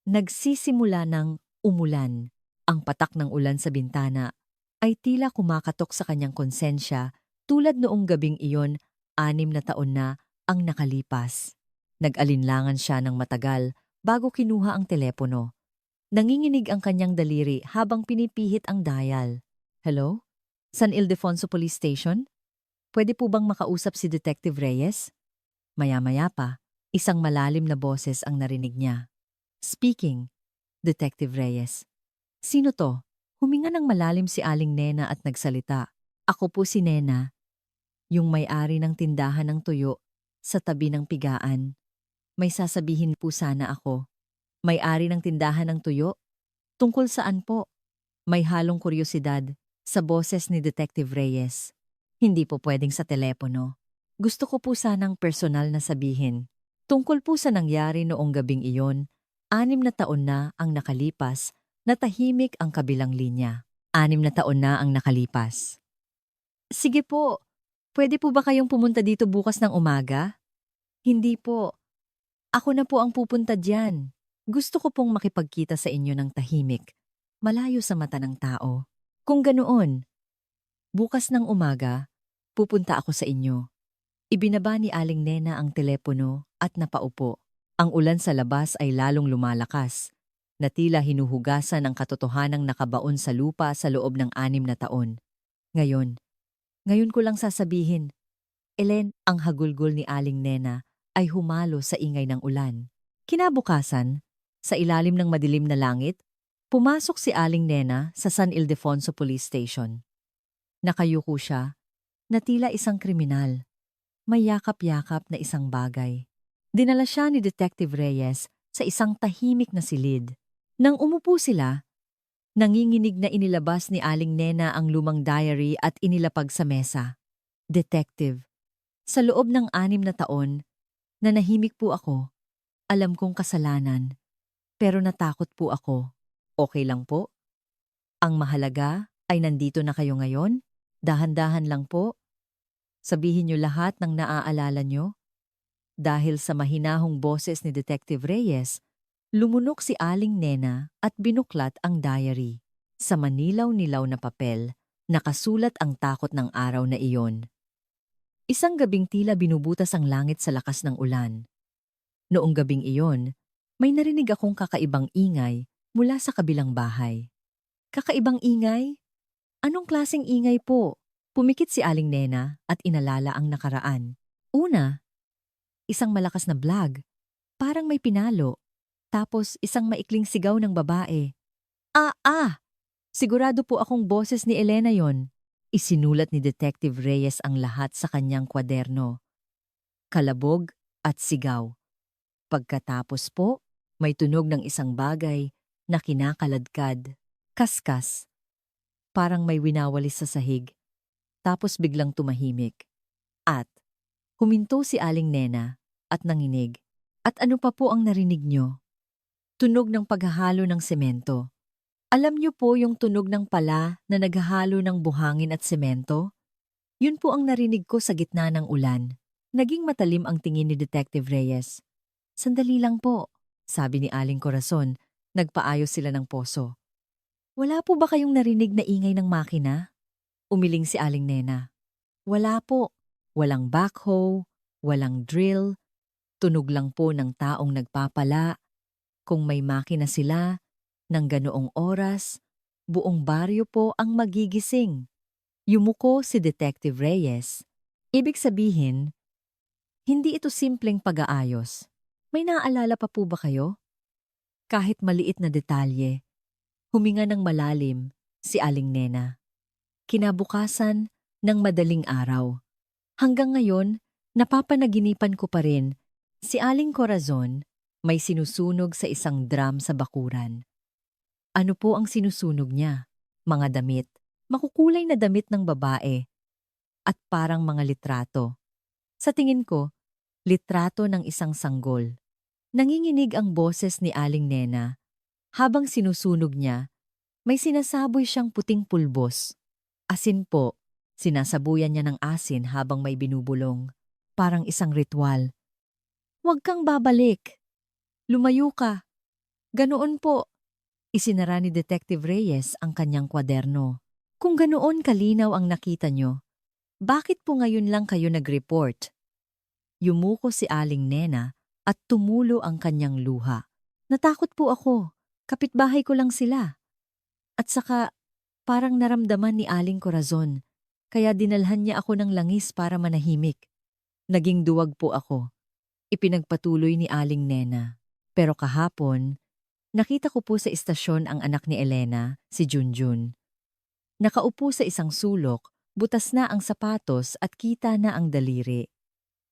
Nagsisimula ng umulan. Ang patak ng ulan sa bintana ay tila kumakatok sa kanyang konsensya tulad noong gabing iyon 6 na taon na ang nakalipas. Nag-alinlangan siya ng matagal bago kinuha ang telepono. Nanginginig ang kanyang daliri habang pinipihit ang dial. Hello? San Ildefonso Police Station? Pwede po bang makausap si Detective Reyes? Maya-maya pa, isang malalim na boses ang narinig niya. Speaking, Detective Reyes. Sino to? Huminga ng malalim si Aling Nena at nagsalita. Ako po si Nena, yung may-ari ng tindahan ng tuyo sa tabi ng pigaan. May sasabihin po sana ako. May-ari ng tindahan ng tuyo? Tungkol saan po? May halong kuryosidad sa boses ni Detective Reyes. Hindi po pwedeng sa telepono. Gusto ko po sanang personal na sabihin. Tungkol po sa nangyari noong gabing iyon, 6 na taon na ang nakalipas na tahimik ang kabilang linya. 6 na taon na ang nakalipas. Sige po, pwede po ba kayong pumunta dito bukas ng umaga? Hindi po. Ako na po ang pupunta diyan. Gusto ko pong makipagkita sa inyo ng tahimik, malayo sa mata ng tao. Kung ganoon, bukas ng umaga, pupunta ako sa inyo. Ibinaba ni Aling Nena ang telepono at napaupo. Ang ulan sa labas ay lalong lumalakas, na tila hinuhugasan ang katotohanang nakabaon sa lupa sa loob ng 6 na taon. Ngayon ko lang sasabihin, Ellen, ang hagulgol ni Aling Nena ay humalo sa ingay ng ulan. Kinabukasan, sa ilalim ng madilim na langit, pumasok si Aling Nena sa San Ildefonso Police Station. Nakayuko siya, na tila isang kriminal. May yakap-yakap na isang bagay. Dinala siya ni Detective Reyes sa isang tahimik na silid. Nang umupo sila, nanginginig na inilabas ni Aling Nena ang lumang diary at inilapag sa mesa. Detective, sa loob ng 6 na taon, nanahimik po ako. Alam kong kasalanan, pero natakot po ako. Okay lang po? Ang mahalaga ay nandito na kayo ngayon? Dahan-dahan lang po. Sabihin niyo lahat ng naaalala niyo. Dahil sa mahinahong boses ni Detective Reyes, lumunok si Aling Nena at binuklat ang diary. Sa manilaw-nilaw na papel, nakasulat ang takot ng araw na iyon. Isang gabing tila binubutas ang langit sa lakas ng ulan. Noong gabing iyon, may narinig akong kakaibang ingay mula sa kabilang bahay. Kakaibang ingay? Anong klaseng ingay po? Pumikit si Aling Nena at inalala ang nakaraan. Una, isang malakas na blag, parang may pinalo. Tapos isang maikling sigaw ng babae. Ah! Sigurado po akong boses ni Elena yon. Isinulat ni Detective Reyes ang lahat sa kanyang kwaderno. Kalabog at sigaw. Pagkatapos po, may tunog ng isang bagay na kinakaladkad. Kaskas. Parang may winawalis sa sahig. Tapos biglang tumahimik. At huminto si Aling Nena at nanginig. At ano pa po ang narinig nyo? Tunog ng paghahalo ng semento. Alam niyo po yung tunog ng pala na naghahalo ng buhangin at semento? Yun po ang narinig ko sa gitna ng ulan. Naging matalim ang tingin ni Detective Reyes. Sandali lang po, sabi ni Aling Corazon. Nagpaayos sila ng poso. Wala po ba kayong narinig na ingay ng makina? Umiling si Aling Nena. Wala po. Walang backhoe, walang drill. Tunog lang po ng taong nagpapala. Kung may makina sila, ng ganoong oras, buong baryo po ang magigising. Yumuko si Detective Reyes. Ibig sabihin, hindi ito simpleng pag-aayos. May naaalala pa po ba kayo? Kahit maliit na detalye, huminga ng malalim si Aling Nena. Kinabukasan ng madaling araw. Hanggang ngayon, napapanaginipan ko pa rin si Aling Corazon may sinusunog sa isang drum sa bakuran. Ano po ang sinusunog niya? Mga damit. Makukulay na damit ng babae. At parang mga litrato. Sa tingin ko, litrato ng isang sanggol. Nanginginig ang boses ni Aling Nena. Habang sinusunog niya, may sinasaboy siyang puting pulbos. Asin po, sinasabuyan niya ng asin habang may binubulong. Parang isang ritual. Huwag kang babalik. Lumayo ka. Ganoon po. Isinara ni Detective Reyes ang kanyang kwaderno. Kung ganoon kalinaw ang nakita nyo, bakit po ngayon lang kayo nag-report? Yumuko si Aling Nena at tumulo ang kanyang luha. Natakot po ako. Kapitbahay ko lang sila. At saka, parang naramdaman ni Aling Corazon, kaya dinalhan niya ako ng langis para manahimik. Naging duwag po ako. Ipinagpatuloy ni Aling Nena. Pero kahapon, nakita ko po sa istasyon ang anak ni Elena, si Junjun. Nakaupo sa isang sulok, butas na ang sapatos at kita na ang daliri.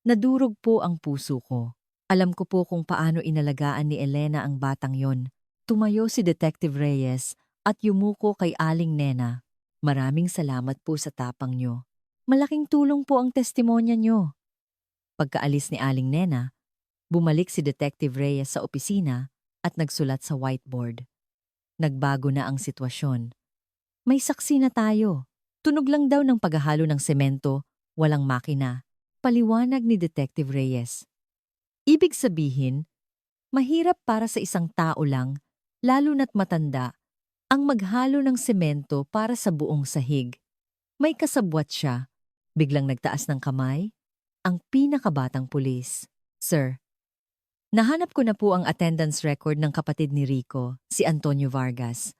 Nadurog po ang puso ko. Alam ko po kung paano inalagaan ni Elena ang batang yon. Tumayo si Detective Reyes at yumuko kay Aling Nena. Maraming salamat po sa tapang nyo. Malaking tulong po ang testimonya nyo. Pagkaalis ni Aling Nena, Bumalik si Detective Reyes sa opisina at nagsulat sa whiteboard. Nagbago na ang sitwasyon. May saksi na tayo. Tunog lang daw ng paghahalo ng semento, walang makina. Paliwanag ni Detective Reyes. Ibig sabihin, mahirap para sa isang tao lang, lalo na't matanda, ang maghalo ng semento para sa buong sahig. May kasabwat siya. Biglang nagtaas ng kamay. Ang pinakabatang pulis. Sir, nahanap ko na po ang attendance record ng kapatid ni Rico, si Antonio Vargas.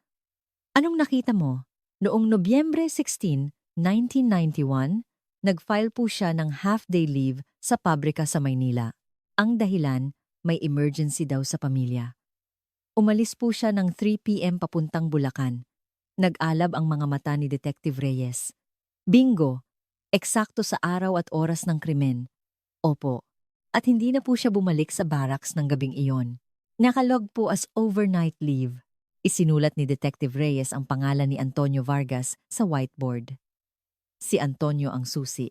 Anong nakita mo? Noong Nobyembre 16, 1991, nag-file po siya ng half-day leave sa pabrika sa Maynila. Ang dahilan, may emergency daw sa pamilya. Umalis po siya ng 3 p.m. papuntang Bulacan. Nag-alab ang mga mata ni Detective Reyes. Bingo! Eksakto sa araw at oras ng krimen. Opo. At hindi na po siya bumalik sa barracks ng gabing iyon. Nakalog po as overnight leave. Isinulat ni Detective Reyes ang pangalan ni Antonio Vargas sa whiteboard. Si Antonio ang susi.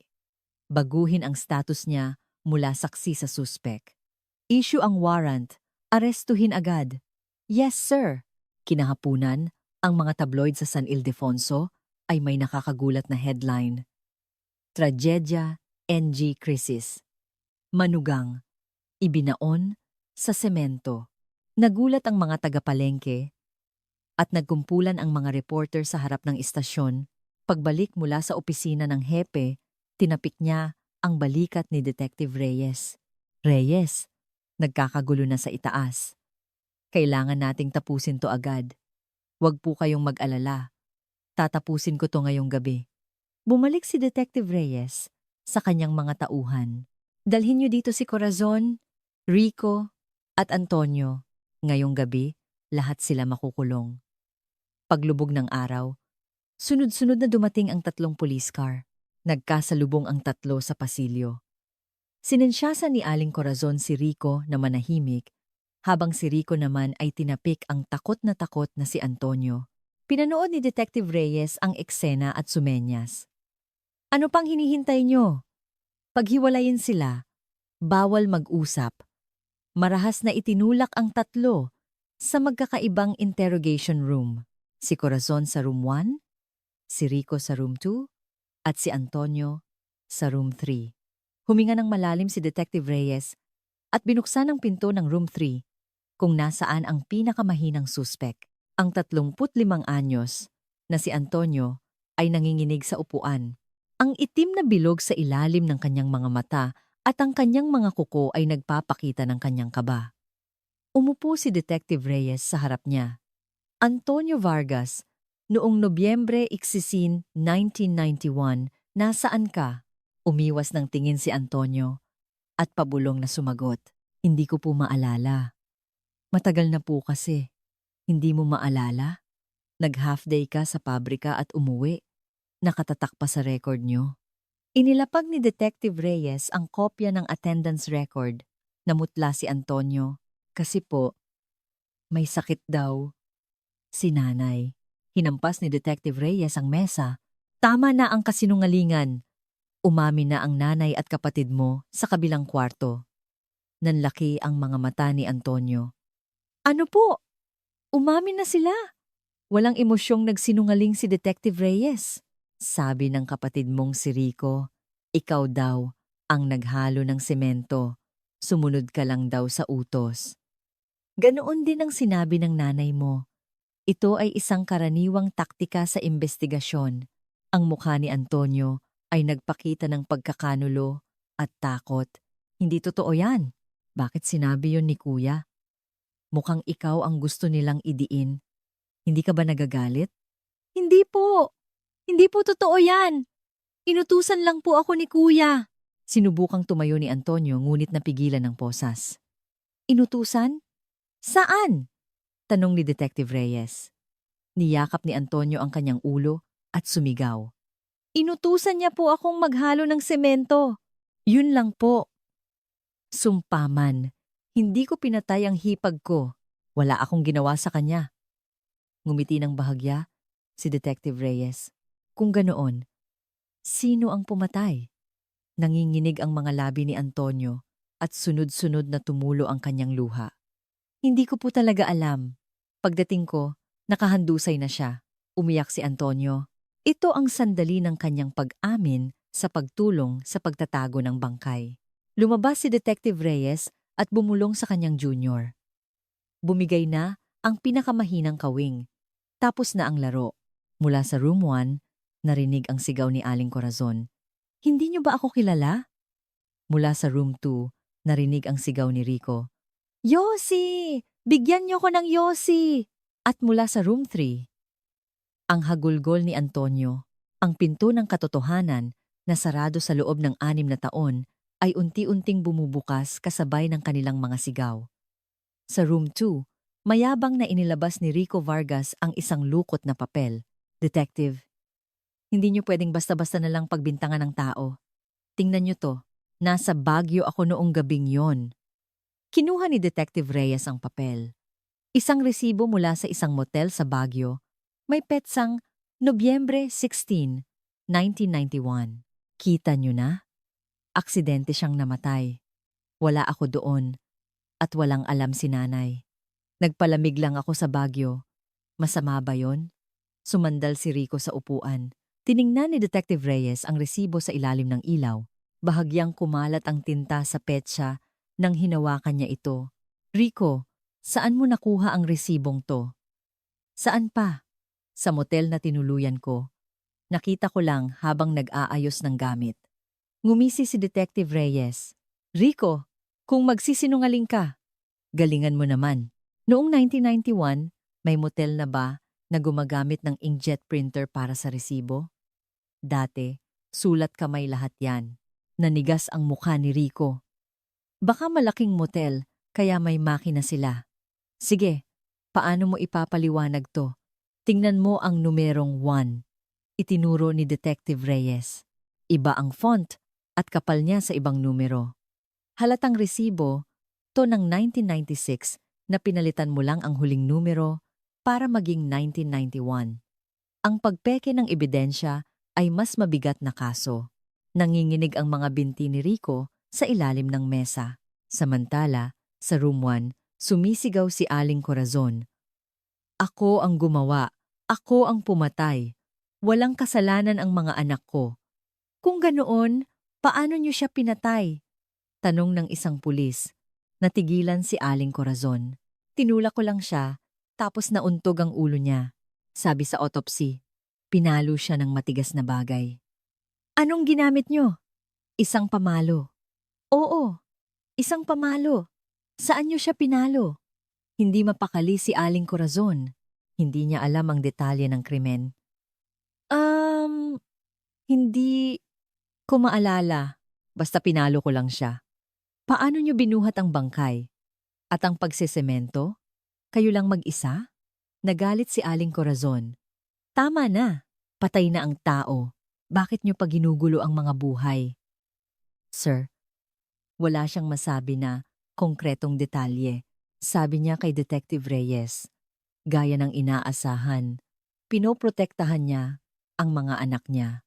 Baguhin ang status niya mula saksi sa suspek. Issue ang warrant. Arestuhin agad. Yes, sir. Kinahapunan, ang mga tabloid sa San Ildefonso ay may nakakagulat na headline. Tragedya, NG Crisis. Manugang. Ibinaon sa semento. Nagulat ang mga taga-palengke at nagkumpulan ang mga reporter sa harap ng istasyon. Pagbalik mula sa opisina ng hepe, tinapik niya ang balikat ni Detective Reyes. Reyes, nagkakagulo na sa itaas. Kailangan nating tapusin to agad. Huwag po kayong mag-alala. Tatapusin ko to ngayong gabi. Bumalik si Detective Reyes sa kanyang mga tauhan. Dalhin niyo dito si Corazon, Rico, at Antonio. Ngayong gabi, lahat sila makukulong. Paglubog ng araw, sunod-sunod na dumating ang 3 police car. Nagkasalubong ang 3 sa pasilyo. Sinensyasan ni Aling Corazon si Rico na manahimik, habang si Rico naman ay tinapik ang takot na si Antonio. Pinanood ni Detective Reyes ang eksena at sumenyas. Ano pang hinihintay nyo? Paghiwalayin sila, bawal mag-usap. Marahas na itinulak ang 3 sa magkakaibang interrogation room. Si Corazon sa room 1, si Rico sa room 2, at si Antonio sa room 3. Huminga ng malalim si Detective Reyes at binuksan ang pinto ng room 3 kung nasaan ang pinakamahinang suspek. Ang 35 anyos na si Antonio ay nanginginig sa upuan. Ang itim na bilog sa ilalim ng kanyang mga mata at ang kanyang mga kuko ay nagpapakita ng kanyang kaba. Umupo si Detective Reyes sa harap niya. Antonio Vargas, noong Nobyembre 16, 1991, nasaan ka? Umiwas ng tingin si Antonio at pabulong na sumagot. Hindi ko po maalala. Matagal na po kasi. Hindi mo maalala? Nag-half day ka sa pabrika at umuwi. Nakatatak pa sa record nyo. Inilapag ni Detective Reyes ang kopya ng attendance record. Namutla si Antonio. Kasi po, may sakit daw. Si nanay. Hinampas ni Detective Reyes ang mesa. Tama na ang kasinungalingan. Umamin na ang nanay at kapatid mo sa kabilang kwarto. Nanlaki ang mga mata ni Antonio. Ano po? Umamin na sila. Walang emosyong nagsinungaling si Detective Reyes. Sabi ng kapatid mong si Rico, ikaw daw ang naghalo ng semento. Sumunod ka lang daw sa utos. Ganoon din ang sinabi ng nanay mo. Ito ay isang karaniwang taktika sa investigasyon. Ang mukha ni Antonio ay nagpakita ng pagkakanulo at takot. Hindi totoo yan. Bakit sinabi yon ni Kuya? Mukhang ikaw ang gusto nilang idiin. Hindi ka ba nagagalit? Hindi po. Hindi po totoo yan. Inutusan lang po ako ni Kuya. Sinubukang tumayo ni Antonio ngunit napigilan ng posas. Inutusan? Saan? Tanong ni Detective Reyes. Niyakap ni Antonio ang kanyang ulo at sumigaw. Inutusan niya po akong maghalo ng semento. Yun lang po. Sumpaman. Hindi ko pinatay ang hipag ko. Wala akong ginawa sa kanya. Ngumiti ng bahagya si Detective Reyes. Kung ganoon, sino ang pumatay? Nanginginig ang mga labi ni Antonio. at sunod-sunod na tumulo ang kanyang luha. Hindi ko po talaga alam. Pagdating ko, nakahandusay na siya. Umiyak si Antonio. Ito ang sandali ng kanyang pag-amin sa pagtulong sa pagtatago ng bangkay. Lumabas si Detective Reyes at bumulong sa kanyang junior. Bumigay na ang pinakamahinang kawing. Tapos na ang laro. Mula sa room 1, narinig ang sigaw ni Aling Corazon. Hindi niyo ba ako kilala? Mula sa room 2, narinig ang sigaw ni Rico. Yossi! Bigyan niyo ko ng Yossi! At mula sa room 3, ang hagulgol ni Antonio, ang pinto ng katotohanan na sarado sa loob ng 6 na taon ay unti-unting bumubukas kasabay ng kanilang mga sigaw. Sa room 2, mayabang na inilabas ni Rico Vargas ang isang lukot na papel. Detective, hindi niyo pwedeng basta-basta na lang pagbintangan ng tao. Tingnan niyo to, nasa Baguio ako noong gabing yon. Kinuha ni Detective Reyes ang papel. Isang resibo mula sa isang motel sa Baguio. May petsang Nobyembre 16, 1991. Kita niyo na? Aksidente siyang namatay. Wala ako doon at walang alam si nanay. Nagpalamig lang ako sa Baguio. Masama ba yon? Sumandal si Rico sa upuan. Tiningnan ni Detective Reyes ang resibo sa ilalim ng ilaw. Bahagyang kumalat ang tinta sa petsa nang hinawakan niya ito. Rico, saan mo nakuha ang resibong to? Saan pa? Sa motel na tinuluyan ko. Nakita ko lang habang nag-aayos ng gamit. Ngumisi si Detective Reyes. Rico, kung magsisinungaling ka, galingan mo naman. Noong 1991, may motel na ba na gumagamit ng inkjet printer para sa resibo? Dati, sulat kamay lahat yan. Nanigas ang mukha ni Rico. Baka malaking motel, kaya may makina sila. Sige, paano mo ipapaliwanag to? Tingnan mo ang numerong 1. Itinuro ni Detective Reyes. Iba ang font at kapal niya sa ibang numero. Halatang resibo, to ng 1996 na pinalitan mo lang ang huling numero para maging 1991. Ang pagpeke ng ebidensya ay mas mabigat na kaso. Nanginginig ang mga binti ni Rico sa ilalim ng mesa. Samantala, sa room 1, sumisigaw si Aling Corazon. Ako ang gumawa. Ako ang pumatay. Walang kasalanan ang mga anak ko. Kung ganoon, paano niyo siya pinatay? Tanong ng isang pulis. Natigilan si Aling Corazon. Tinulak ko lang siya, tapos nauntog ang ulo niya. Sabi sa autopsy, pinalo siya ng matigas na bagay. Anong ginamit niyo? Isang pamalo. Oo, isang pamalo. Saan niyo siya pinalo? Hindi mapakali si Aling Corazon. Hindi niya alam ang detalye ng krimen. Hindi ko maalala. Basta pinalo ko lang siya. Paano niyo binuhat ang bangkay? At ang pagsesemento? Kayo lang mag-isa? Nagalit si Aling Corazon. Tama na. Patay na ang tao. Bakit niyo pa ginugulo ang mga buhay? Sir, wala siyang masabi na konkretong detalye. Sabi niya kay Detective Reyes. Gaya ng inaasahan, pinoprotektahan niya ang mga anak niya.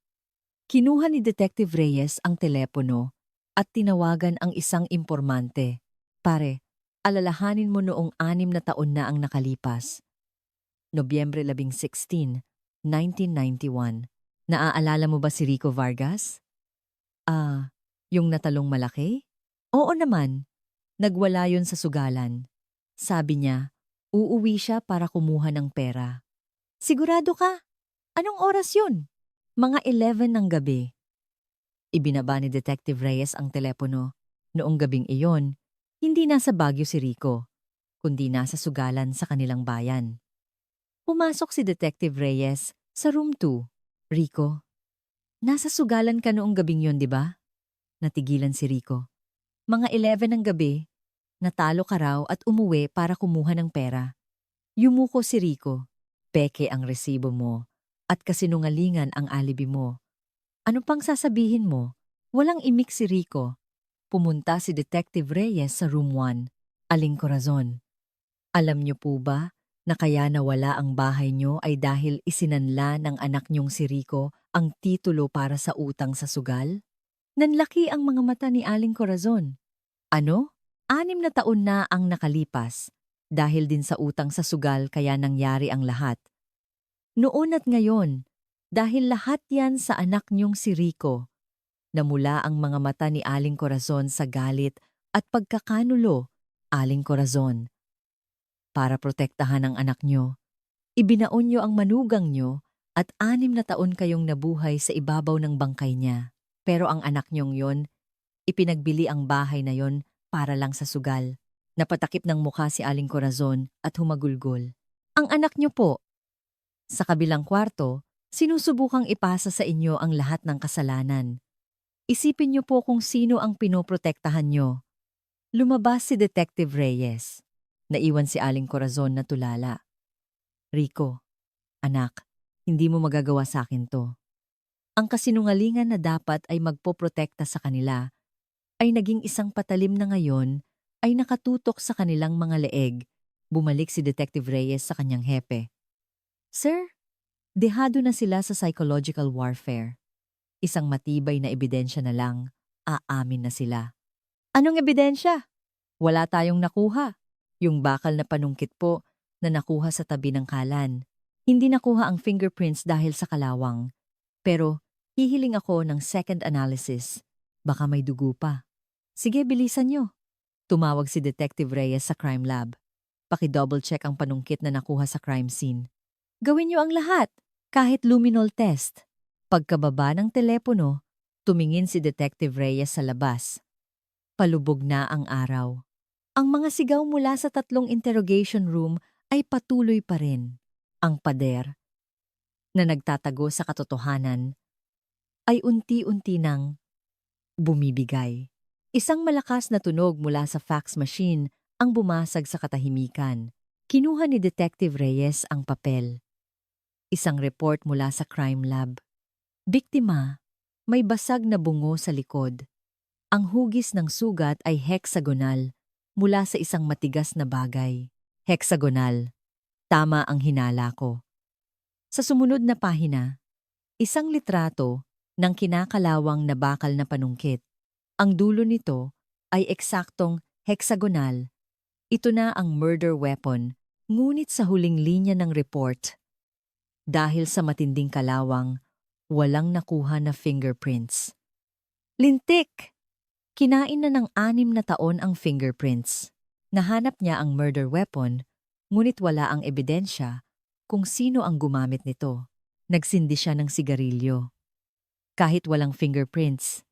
Kinuha ni Detective Reyes ang telepono at tinawagan ang isang impormante. Pare, alalahanin mo noong 6 na taon na ang nakalipas. Nobyembre 16, 1991. Naaalala mo ba si Rico Vargas? Yung natalong malaki? Oo naman. Nagwala yun sa sugalan. Sabi niya, uuwi siya para kumuha ng pera. Sigurado ka? Anong oras yun? Mga 11 ng gabi. Ibinaba ni Detective Reyes ang telepono. Noong gabing iyon, hindi nasa Baguio si Rico, kundi nasa sugalan sa kanilang bayan. Pumasok si Detective Reyes sa room 2. Rico, nasa sugalan ka noong gabing yon, di ba? Natigilan si Rico. Mga 11 ng gabi, natalo ka raw at umuwi para kumuha ng pera. Yumuko si Rico. Peke ang resibo mo at kasinungalingan ang alibi mo. Ano pang sasabihin mo? Walang imik si Rico. Pumunta si Detective Reyes sa room 1. Aling Corazon. Alam niyo po ba na kaya nawala ang bahay niyo ay dahil isinanla ng anak niyong si Rico ang titulo para sa utang sa sugal? Nanlaki ang mga mata ni Aling Corazon. Ano? 6 na taon na ang nakalipas. Dahil din sa utang sa sugal kaya nangyari ang lahat. Noon at ngayon, dahil lahat yan sa anak niyong si Rico. Namula ang mga mata ni Aling Corazon sa galit at pagkakanulo, Aling Corazon. Para protektahan ang anak niyo, ibinaon niyo ang manugang niyo at 6 na taon kayong nabuhay sa ibabaw ng bangkay niya. Pero ang anak niyong yon, ipinagbili ang bahay na yon para lang sa sugal. Napatakip ng mukha si Aling Corazon at humagulgol. Ang anak niyo po, sa kabilang kwarto, sinusubukang ipasa sa inyo ang lahat ng kasalanan. Isipin niyo po kung sino ang pinoprotektahan niyo. Lumabas si Detective Reyes. Naiwan si Aling Corazon na tulala. Rico, anak, hindi mo magagawa sa akin to. Ang kasinungalingan na dapat ay magpoprotekta sa kanila ay naging isang patalim na ngayon ay nakatutok sa kanilang mga leeg. Bumalik si Detective Reyes sa kanyang hepe. Sir, dehado na sila sa psychological warfare. Isang matibay na ebidensya na lang, aamin na sila. Anong ebidensya? Wala tayong nakuha. Yung bakal na panungkit po na nakuha sa tabi ng kalan. Hindi nakuha ang fingerprints dahil sa kalawang. Pero hihiling ako ng second analysis. Baka may dugo pa. Sige, bilisan nyo. Tumawag si Detective Reyes sa crime lab. Paki-double check ang panungkit na nakuha sa crime scene. Gawin nyo ang lahat, kahit luminol test. Pagkababa ng telepono, tumingin si Detective Reyes sa labas. Palubog na ang araw. Ang mga sigaw mula sa 3 interrogation room ay patuloy pa rin. Ang pader, na nagtatago sa katotohanan, ay unti-unti nang bumibigay. Isang malakas na tunog mula sa fax machine ang bumasag sa katahimikan. Kinuha ni Detective Reyes ang papel. Isang report mula sa crime lab. Biktima, may basag na bungo sa likod. Ang hugis ng sugat ay hexagonal mula sa isang matigas na bagay. Hexagonal. Tama ang hinala ko. Sa sumunod na pahina, isang litrato ng kinakalawang na bakal na panungkit. Ang dulo nito ay eksaktong hexagonal. Ito na ang murder weapon, ngunit sa huling linya ng report, dahil sa matinding kalawang, walang nakuha na fingerprints. Lintik! Kinain na ng 6 na taon ang fingerprints. Nahanap niya ang murder weapon, ngunit wala ang ebidensya kung sino ang gumamit nito. Nagsindi siya ng sigarilyo. Kahit walang fingerprints,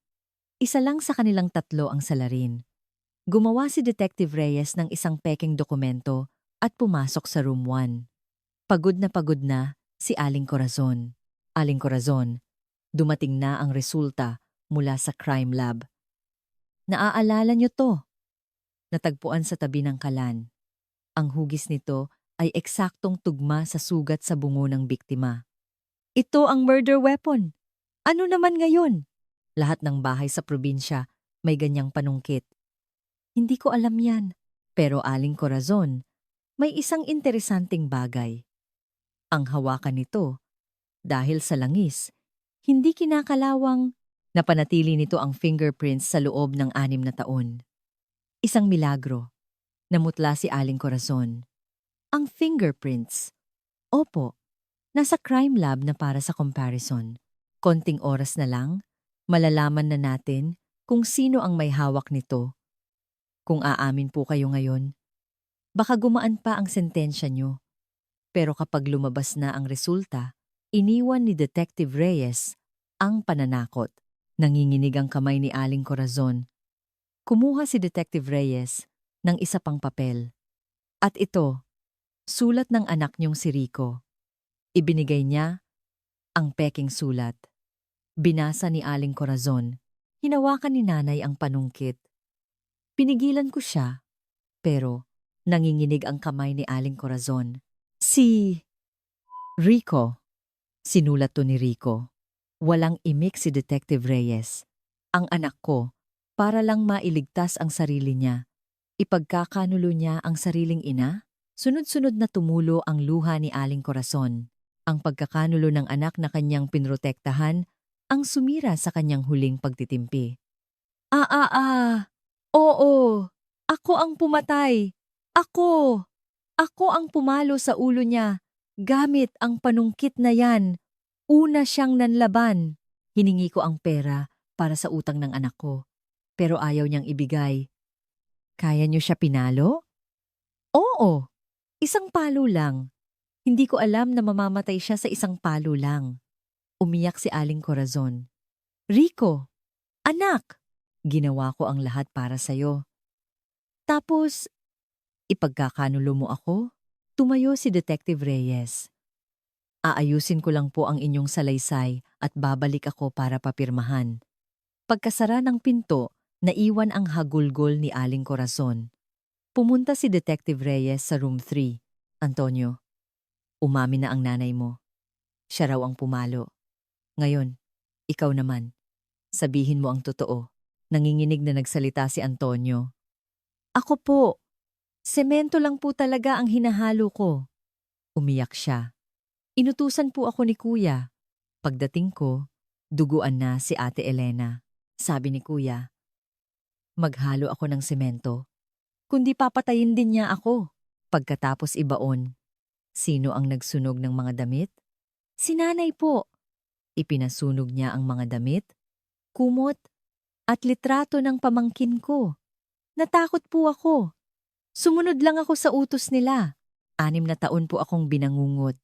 isa lang sa kanilang 3 ang salarin. Gumawa si Detective Reyes ng isang peking dokumento at pumasok sa room 1. Pagod na si Aling Corazon. Aling Corazon, dumating na ang resulta mula sa crime lab. Naaalala niyo to? Natagpuan sa tabi ng kalan. Ang hugis nito ay eksaktong tugma sa sugat sa bungo ng biktima. Ito ang murder weapon. Ano naman ngayon? Lahat ng bahay sa probinsya may ganyang panungkit. Hindi ko alam yan. Pero Aling Corazon, may isang interesanting bagay. Ang hawakan nito, dahil sa langis, hindi kinakalawang napanatili nito ang fingerprints sa loob ng 6 na taon. Isang milagro. Namutla si Aling Corazon. Ang fingerprints. Opo, nasa crime lab na para sa comparison. Konting oras na lang, malalaman na natin kung sino ang may hawak nito. Kung aamin po kayo ngayon, baka gumaan pa ang sentensya nyo. Pero kapag lumabas na ang resulta, iniwan ni Detective Reyes ang pananakot. Nanginginig ang kamay ni Aling Corazon. Kumuha si Detective Reyes ng isa pang papel. At ito, sulat ng anak niyong si Rico. Ibinigay niya ang peking sulat. Binasa ni Aling Corazon. Hinawakan ni nanay ang panungkit. Pinigilan ko siya, pero nanginginig ang kamay ni Aling Corazon. Si Rico. Sinulat to ni Rico. Walang imik si Detective Reyes. Ang anak ko, para lang mailigtas ang sarili niya. Ipagkakanulo niya ang sariling ina? Sunod-sunod na tumulo ang luha ni Aling Corazon. Ang pagkakanulo ng anak na kanyang pinrotektahan ang sumira sa kanyang huling pagtitimpi. Oo, ako ang pumatay. Ako! Ako ang pumalo sa ulo niya. Gamit ang panungkit na yan. Una siyang nanlaban. Hiningi ko ang pera para sa utang ng anak ko. Pero ayaw niyang ibigay. Kaya niyo siya pinalo? Oo, isang palo lang. Hindi ko alam na mamamatay siya sa isang palo lang. Umiyak si Aling Corazon. Rico, anak! Ginawa ko ang lahat para sa'yo. Tapos, ipagkakanulo mo ako? Tumayo si Detective Reyes. Aayusin ko lang po ang inyong salaysay at babalik ako para papirmahan. Pagkasara ng pinto, naiwan ang hagulgol ni Aling Corazon. Pumunta si Detective Reyes sa room 3. Antonio, umamin na ang nanay mo. Siya raw ang pumalo. Ngayon, ikaw naman. Sabihin mo ang totoo. Nanginginig na nagsalita si Antonio. Ako po. Semento lang po talaga ang hinahalo ko. Umiyak siya. Inutusan po ako ni Kuya. Pagdating ko, duguan na si Ate Elena. Sabi ni Kuya, maghalo ako ng semento. Kundi papatayin din niya ako. Pagkatapos ibaon, sino ang nagsunog ng mga damit? Si nanay po. Ipinasunog niya ang mga damit, kumot, at litrato ng pamangkin ko. Natakot po ako. Sumunod lang ako sa utos nila. 6 na taon po akong binangungot.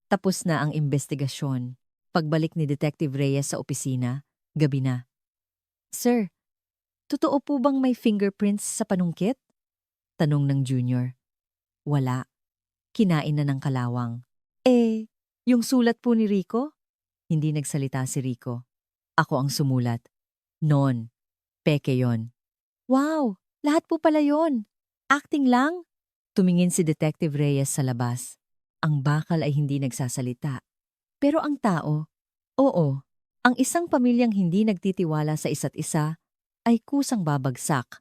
Tapos na ang investigasyon. Pagbalik ni Detective Reyes sa opisina, gabi na. Sir, totoo po bang may fingerprints sa panungkit? Tanong ng junior. Wala. Kinain na ng kalawang. Yung sulat po ni Rico? Hindi nagsalita si Rico. Ako ang sumulat. Noon, peke yon. Wow, lahat po pala yon. Acting lang? Tumingin si Detective Reyes sa labas. Ang bakal ay hindi nagsasalita. Pero ang tao, oo, ang isang pamilyang hindi nagtitiwala sa isa't isa ay kusang babagsak.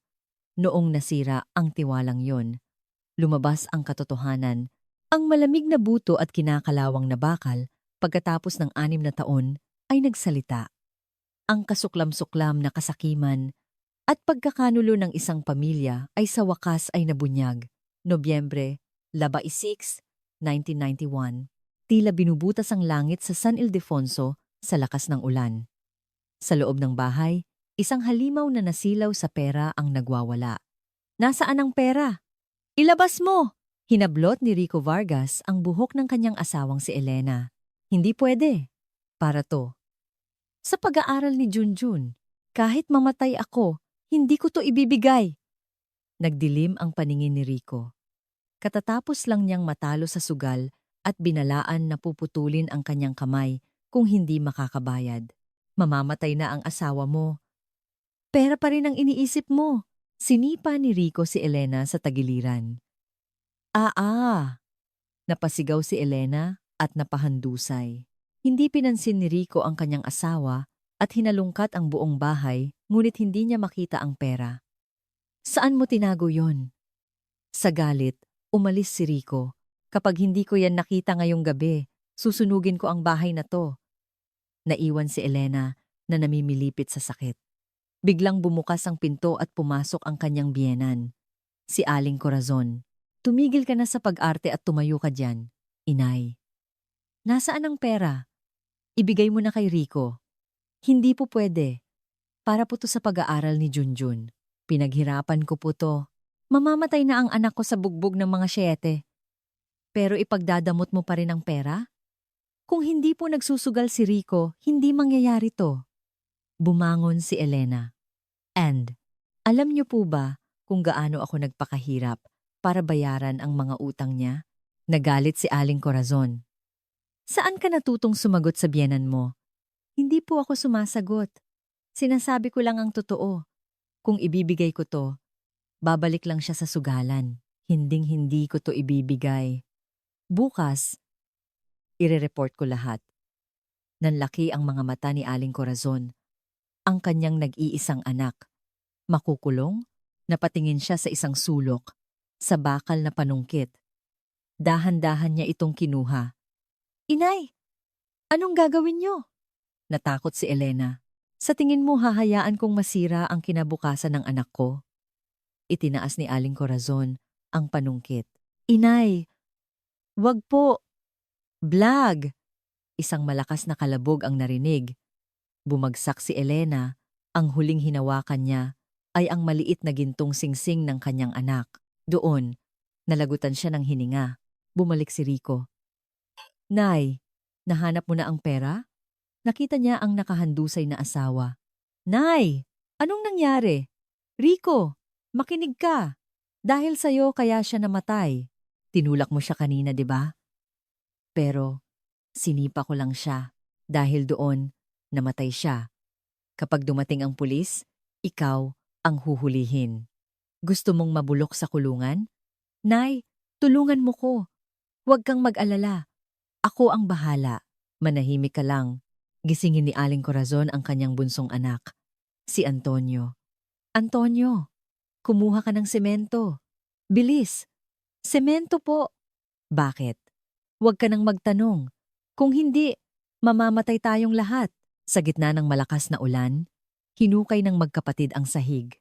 Noong nasira ang tiwalang yon, lumabas ang katotohanan. Ang malamig na buto at kinakalawang na bakal pagkatapos ng 6 na taon ay nagsalita. Ang kasuklam-suklam na kasakiman at pagkakanulo ng isang pamilya ay sa wakas ay nabunyag. Nobyembre, 6, 1991. Tila binubutas ang langit sa San Ildefonso sa lakas ng ulan. Sa loob ng bahay, isang halimaw na nasilaw sa pera ang nagwawala. Nasaan ang pera? Ilabas mo! Hinablot ni Rico Vargas ang buhok ng kanyang asawang si Elena. Hindi pwede. Para to. Sa pag-aaral ni Junjun, kahit mamatay ako, hindi ko to ibibigay. Nagdilim ang paningin ni Rico. Katatapos lang niyang matalo sa sugal at binalaan na puputulin ang kanyang kamay kung hindi makakabayad. Mamamatay na ang asawa mo. Pera pa rin ang iniisip mo. Sinipa ni Rico si Elena sa tagiliran. Napasigaw si Elena at napahandusay. Hindi pinansin ni Rico ang kanyang asawa at hinalungkat ang buong bahay ngunit hindi niya makita ang pera. Saan mo tinago yon? Sa galit, umalis si Rico. Kapag hindi ko yan nakita ngayong gabi, susunugin ko ang bahay na to. Naiwan si Elena na namimilipit sa sakit. Biglang bumukas ang pinto at pumasok ang kanyang biyenan. Si Aling Corazon. Tumigil ka na sa pag-arte at tumayo ka dyan, inay. Nasaan ang pera? Ibigay mo na kay Rico. Hindi po pwede. Para po to sa pag-aaral ni Junjun. Pinaghirapan ko po to. Mamamatay na ang anak ko sa bugbog ng mga 7. Pero ipagdadamot mo pa rin ang pera? Kung hindi po nagsusugal si Rico, hindi mangyayari to. Bumangon si Elena. And, alam niyo po ba kung gaano ako nagpakahirap para bayaran ang mga utang niya? Nagalit si Aling Corazon. Saan ka natutong sumagot sa biyenan mo? Hindi po ako sumasagot. Sinasabi ko lang ang totoo. Kung ibibigay ko to, babalik lang siya sa sugalan. Hinding-hindi ko to ibibigay. Bukas, ire-report ko lahat. Nanlaki ang mga mata ni Aling Corazon. Ang kanyang nag-iisang anak. Makukulong? Napatingin siya sa isang sulok. Sa bakal na panungkit. Dahan-dahan niya itong kinuha. Inay, anong gagawin niyo? Natakot si Elena. Sa tingin mo hahayaan kong masira ang kinabukasan ng anak ko? Itinaas ni Aling Corazon ang panungkit. Inay, wag po. Blag! Isang malakas na kalabog ang narinig. Bumagsak si Elena. Ang huling hinawakan niya ay ang maliit na gintong singsing ng kanyang anak. Doon, nalagutan siya ng hininga. Bumalik si Rico. Nay, nahanap mo na ang pera? Nakita niya ang nakahandusay na asawa. Nay, anong nangyari? Rico, makinig ka. Dahil sa'yo kaya siya namatay. Tinulak mo siya kanina, di ba? Pero sinipa ko lang siya. Dahil doon, namatay siya. Kapag dumating ang pulis, ikaw ang huhulihin. Gusto mong mabulok sa kulungan? Nay, tulungan mo ko. Huwag kang mag-alala. Ako ang bahala. Manahimik ka lang. Gisingin ni Aling Corazon ang kanyang bunsong anak, si Antonio. Antonio, kumuha ka ng semento. Bilis! Semento po! Bakit? Huwag ka nang magtanong. Kung hindi, mamamatay tayong lahat. Sa gitna ng malakas na ulan, hinukay ng magkapatid ang sahig.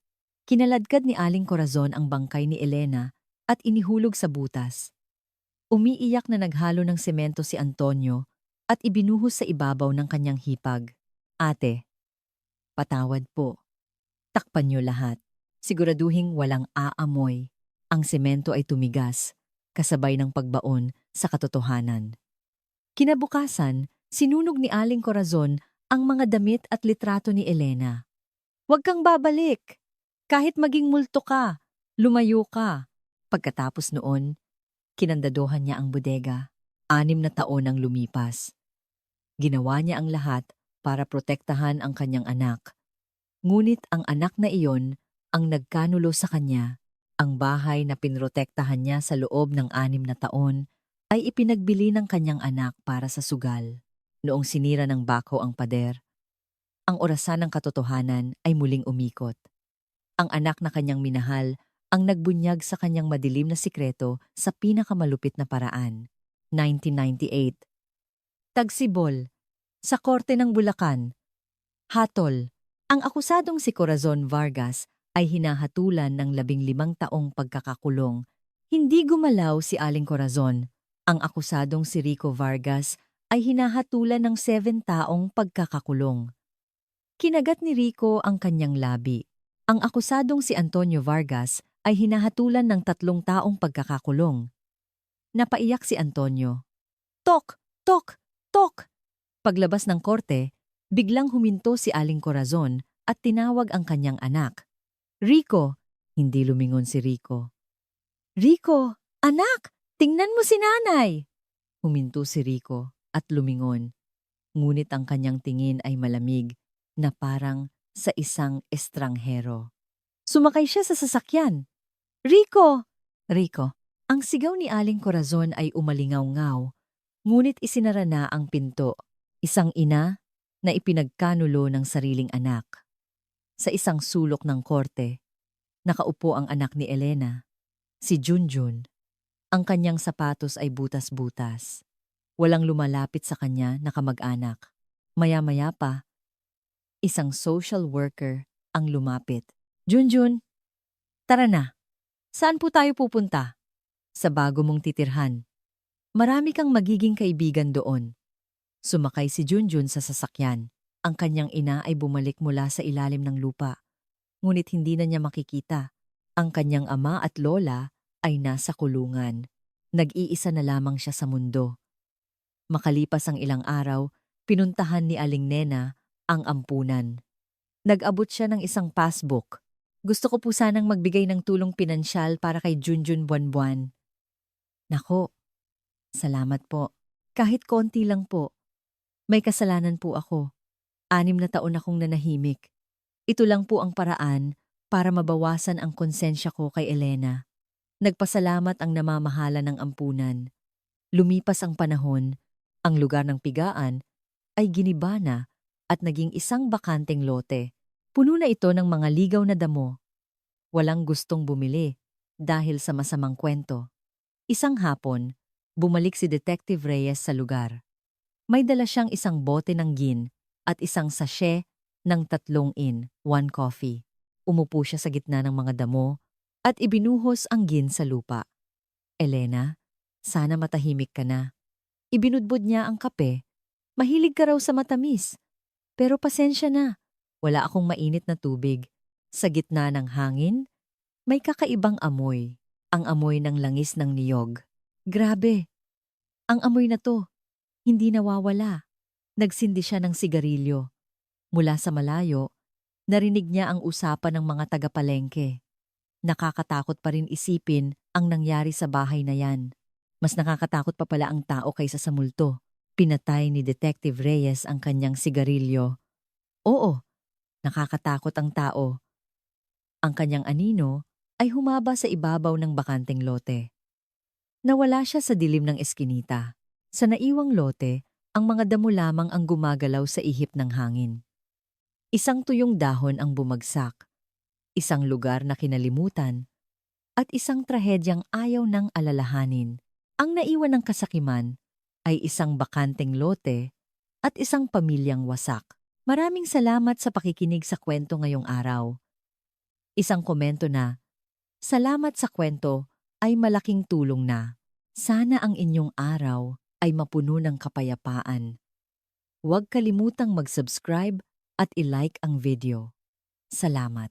Kinaladkad ni Aling Corazon ang bangkay ni Elena at inihulog sa butas. Umiiyak na naghalo ng semento si Antonio at ibinuhos sa ibabaw ng kanyang hipag. Ate, patawad po. Takpan niyo lahat. Siguraduhing walang aamoy. Ang semento ay tumigas, kasabay ng pagbaon sa katotohanan. Kinabukasan, sinunog ni Aling Corazon ang mga damit at litrato ni Elena. Huwag kang babalik. Kahit maging multo ka, lumayo ka. Pagkatapos noon, kinandadohan niya ang bodega. 6 na taon ang lumipas. Ginawa niya ang lahat para protektahan ang kanyang anak. Ngunit ang anak na iyon ang nagkanulo sa kanya. Ang bahay na pinrotektahan niya sa loob ng 6 na taon ay ipinagbili ng kanyang anak para sa sugal. Noong sinira ng bako ang pader, ang orasan ng katotohanan ay muling umikot. Ang anak na kanyang minahal ang nagbunyag sa kanyang madilim na sikreto sa pinakamalupit na paraan. 1998. Tagsibol, sa Korte ng Bulacan. Hatol, ang akusadong si Corazon Vargas ay hinahatulan ng 15 taong pagkakakulong. Hindi gumalaw si Aling Corazon. Ang akusadong si Rico Vargas ay hinahatulan ng 7 taong pagkakakulong. Kinagat ni Rico ang kanyang labi. Ang akusadong si Antonio Vargas ay hinahatulan ng 3 taong pagkakakulong. Napaiyak si Antonio. Tok! Tok! Tok! Paglabas ng korte, biglang huminto si Aling Corazon at tinawag ang kanyang anak. Rico! Hindi lumingon si Rico. Rico! Anak! Tingnan mo si nanay! Huminto si Rico at lumingon. Ngunit ang kanyang tingin ay malamig na parang sa isang estranghero. Sumakay siya sa sasakyan. Rico! Rico! Ang sigaw ni Aling Corazon ay umalingaw-ngaw, ngunit isinara na ang pinto. Isang ina na ipinagkanulo ng sariling anak. Sa isang sulok ng korte, nakaupo ang anak ni Elena, si Junjun. Ang kanyang sapatos ay butas-butas. Walang lumalapit sa kanya na kamag-anak. Maya-maya pa, isang social worker ang lumapit. Junjun, tara na. Saan po tayo pupunta? Sa bago mong titirhan. Marami kang magiging kaibigan doon. Sumakay si Junjun sa sasakyan. Ang kanyang ina ay bumalik mula sa ilalim ng lupa. Ngunit hindi na niya makikita. Ang kanyang ama at lola ay nasa kulungan. Nag-iisa na lamang siya sa mundo. Makalipas ang ilang araw, pinuntahan ni Aling Nena ang ampunan. Nag-abot siya ng isang passbook. Gusto ko po sanang magbigay ng tulong pinansyal para kay Junjun buwan-buwan. Nako, salamat po. Kahit konti lang po. May kasalanan po ako. 6 na taon akong nanahimik. Ito lang po ang paraan para mabawasan ang konsensya ko kay Elena. Nagpasalamat ang namamahala ng ampunan. Lumipas ang panahon, ang lugar ng pigaan ay giniba na at naging isang bakanteng lote. Puno na ito ng mga ligaw na damo. Walang gustong bumili dahil sa masamang kwento. Isang hapon, bumalik si Detective Reyes sa lugar. May dala siyang isang bote ng gin at isang sachet ng 3-in-1 coffee. Umupo siya sa gitna ng mga damo at ibinuhos ang gin sa lupa. Elena, sana matahimik ka na. Ibinudbod niya ang kape. Mahilig ka raw sa matamis. Pero pasensya na, wala akong mainit na tubig. Sa gitna ng hangin, may kakaibang amoy. Ang amoy ng langis ng niyog. Grabe! Ang amoy na to, hindi nawawala. Nagsindi siya ng sigarilyo. Mula sa malayo, narinig niya ang usapan ng mga taga-palengke. Nakakatakot pa rin isipin ang nangyari sa bahay na yan. Mas nakakatakot pa pala ang tao kaysa sa multo. Pinatay ni Detective Reyes ang kanyang sigarilyo. Oo, nakakatakot ang tao. Ang kanyang anino ay humaba sa ibabaw ng bakanteng lote. Nawala siya sa dilim ng eskinita. Sa naiwang lote, ang mga damo lamang ang gumagalaw sa ihip ng hangin. Isang tuyong dahon ang bumagsak, isang lugar na kinalimutan, at isang trahedyang ayaw ng alalahanin. Ang naiwan ng kasakiman ay isang bakanteng lote at isang pamilyang wasak. Maraming salamat sa pakikinig sa kwento ngayong araw. Isang komento na, "Salamat sa kwento ay malaking tulong na. Sana ang inyong araw ay mapuno ng kapayapaan." Huwag kalimutang mag-subscribe at i-like ang video. Salamat.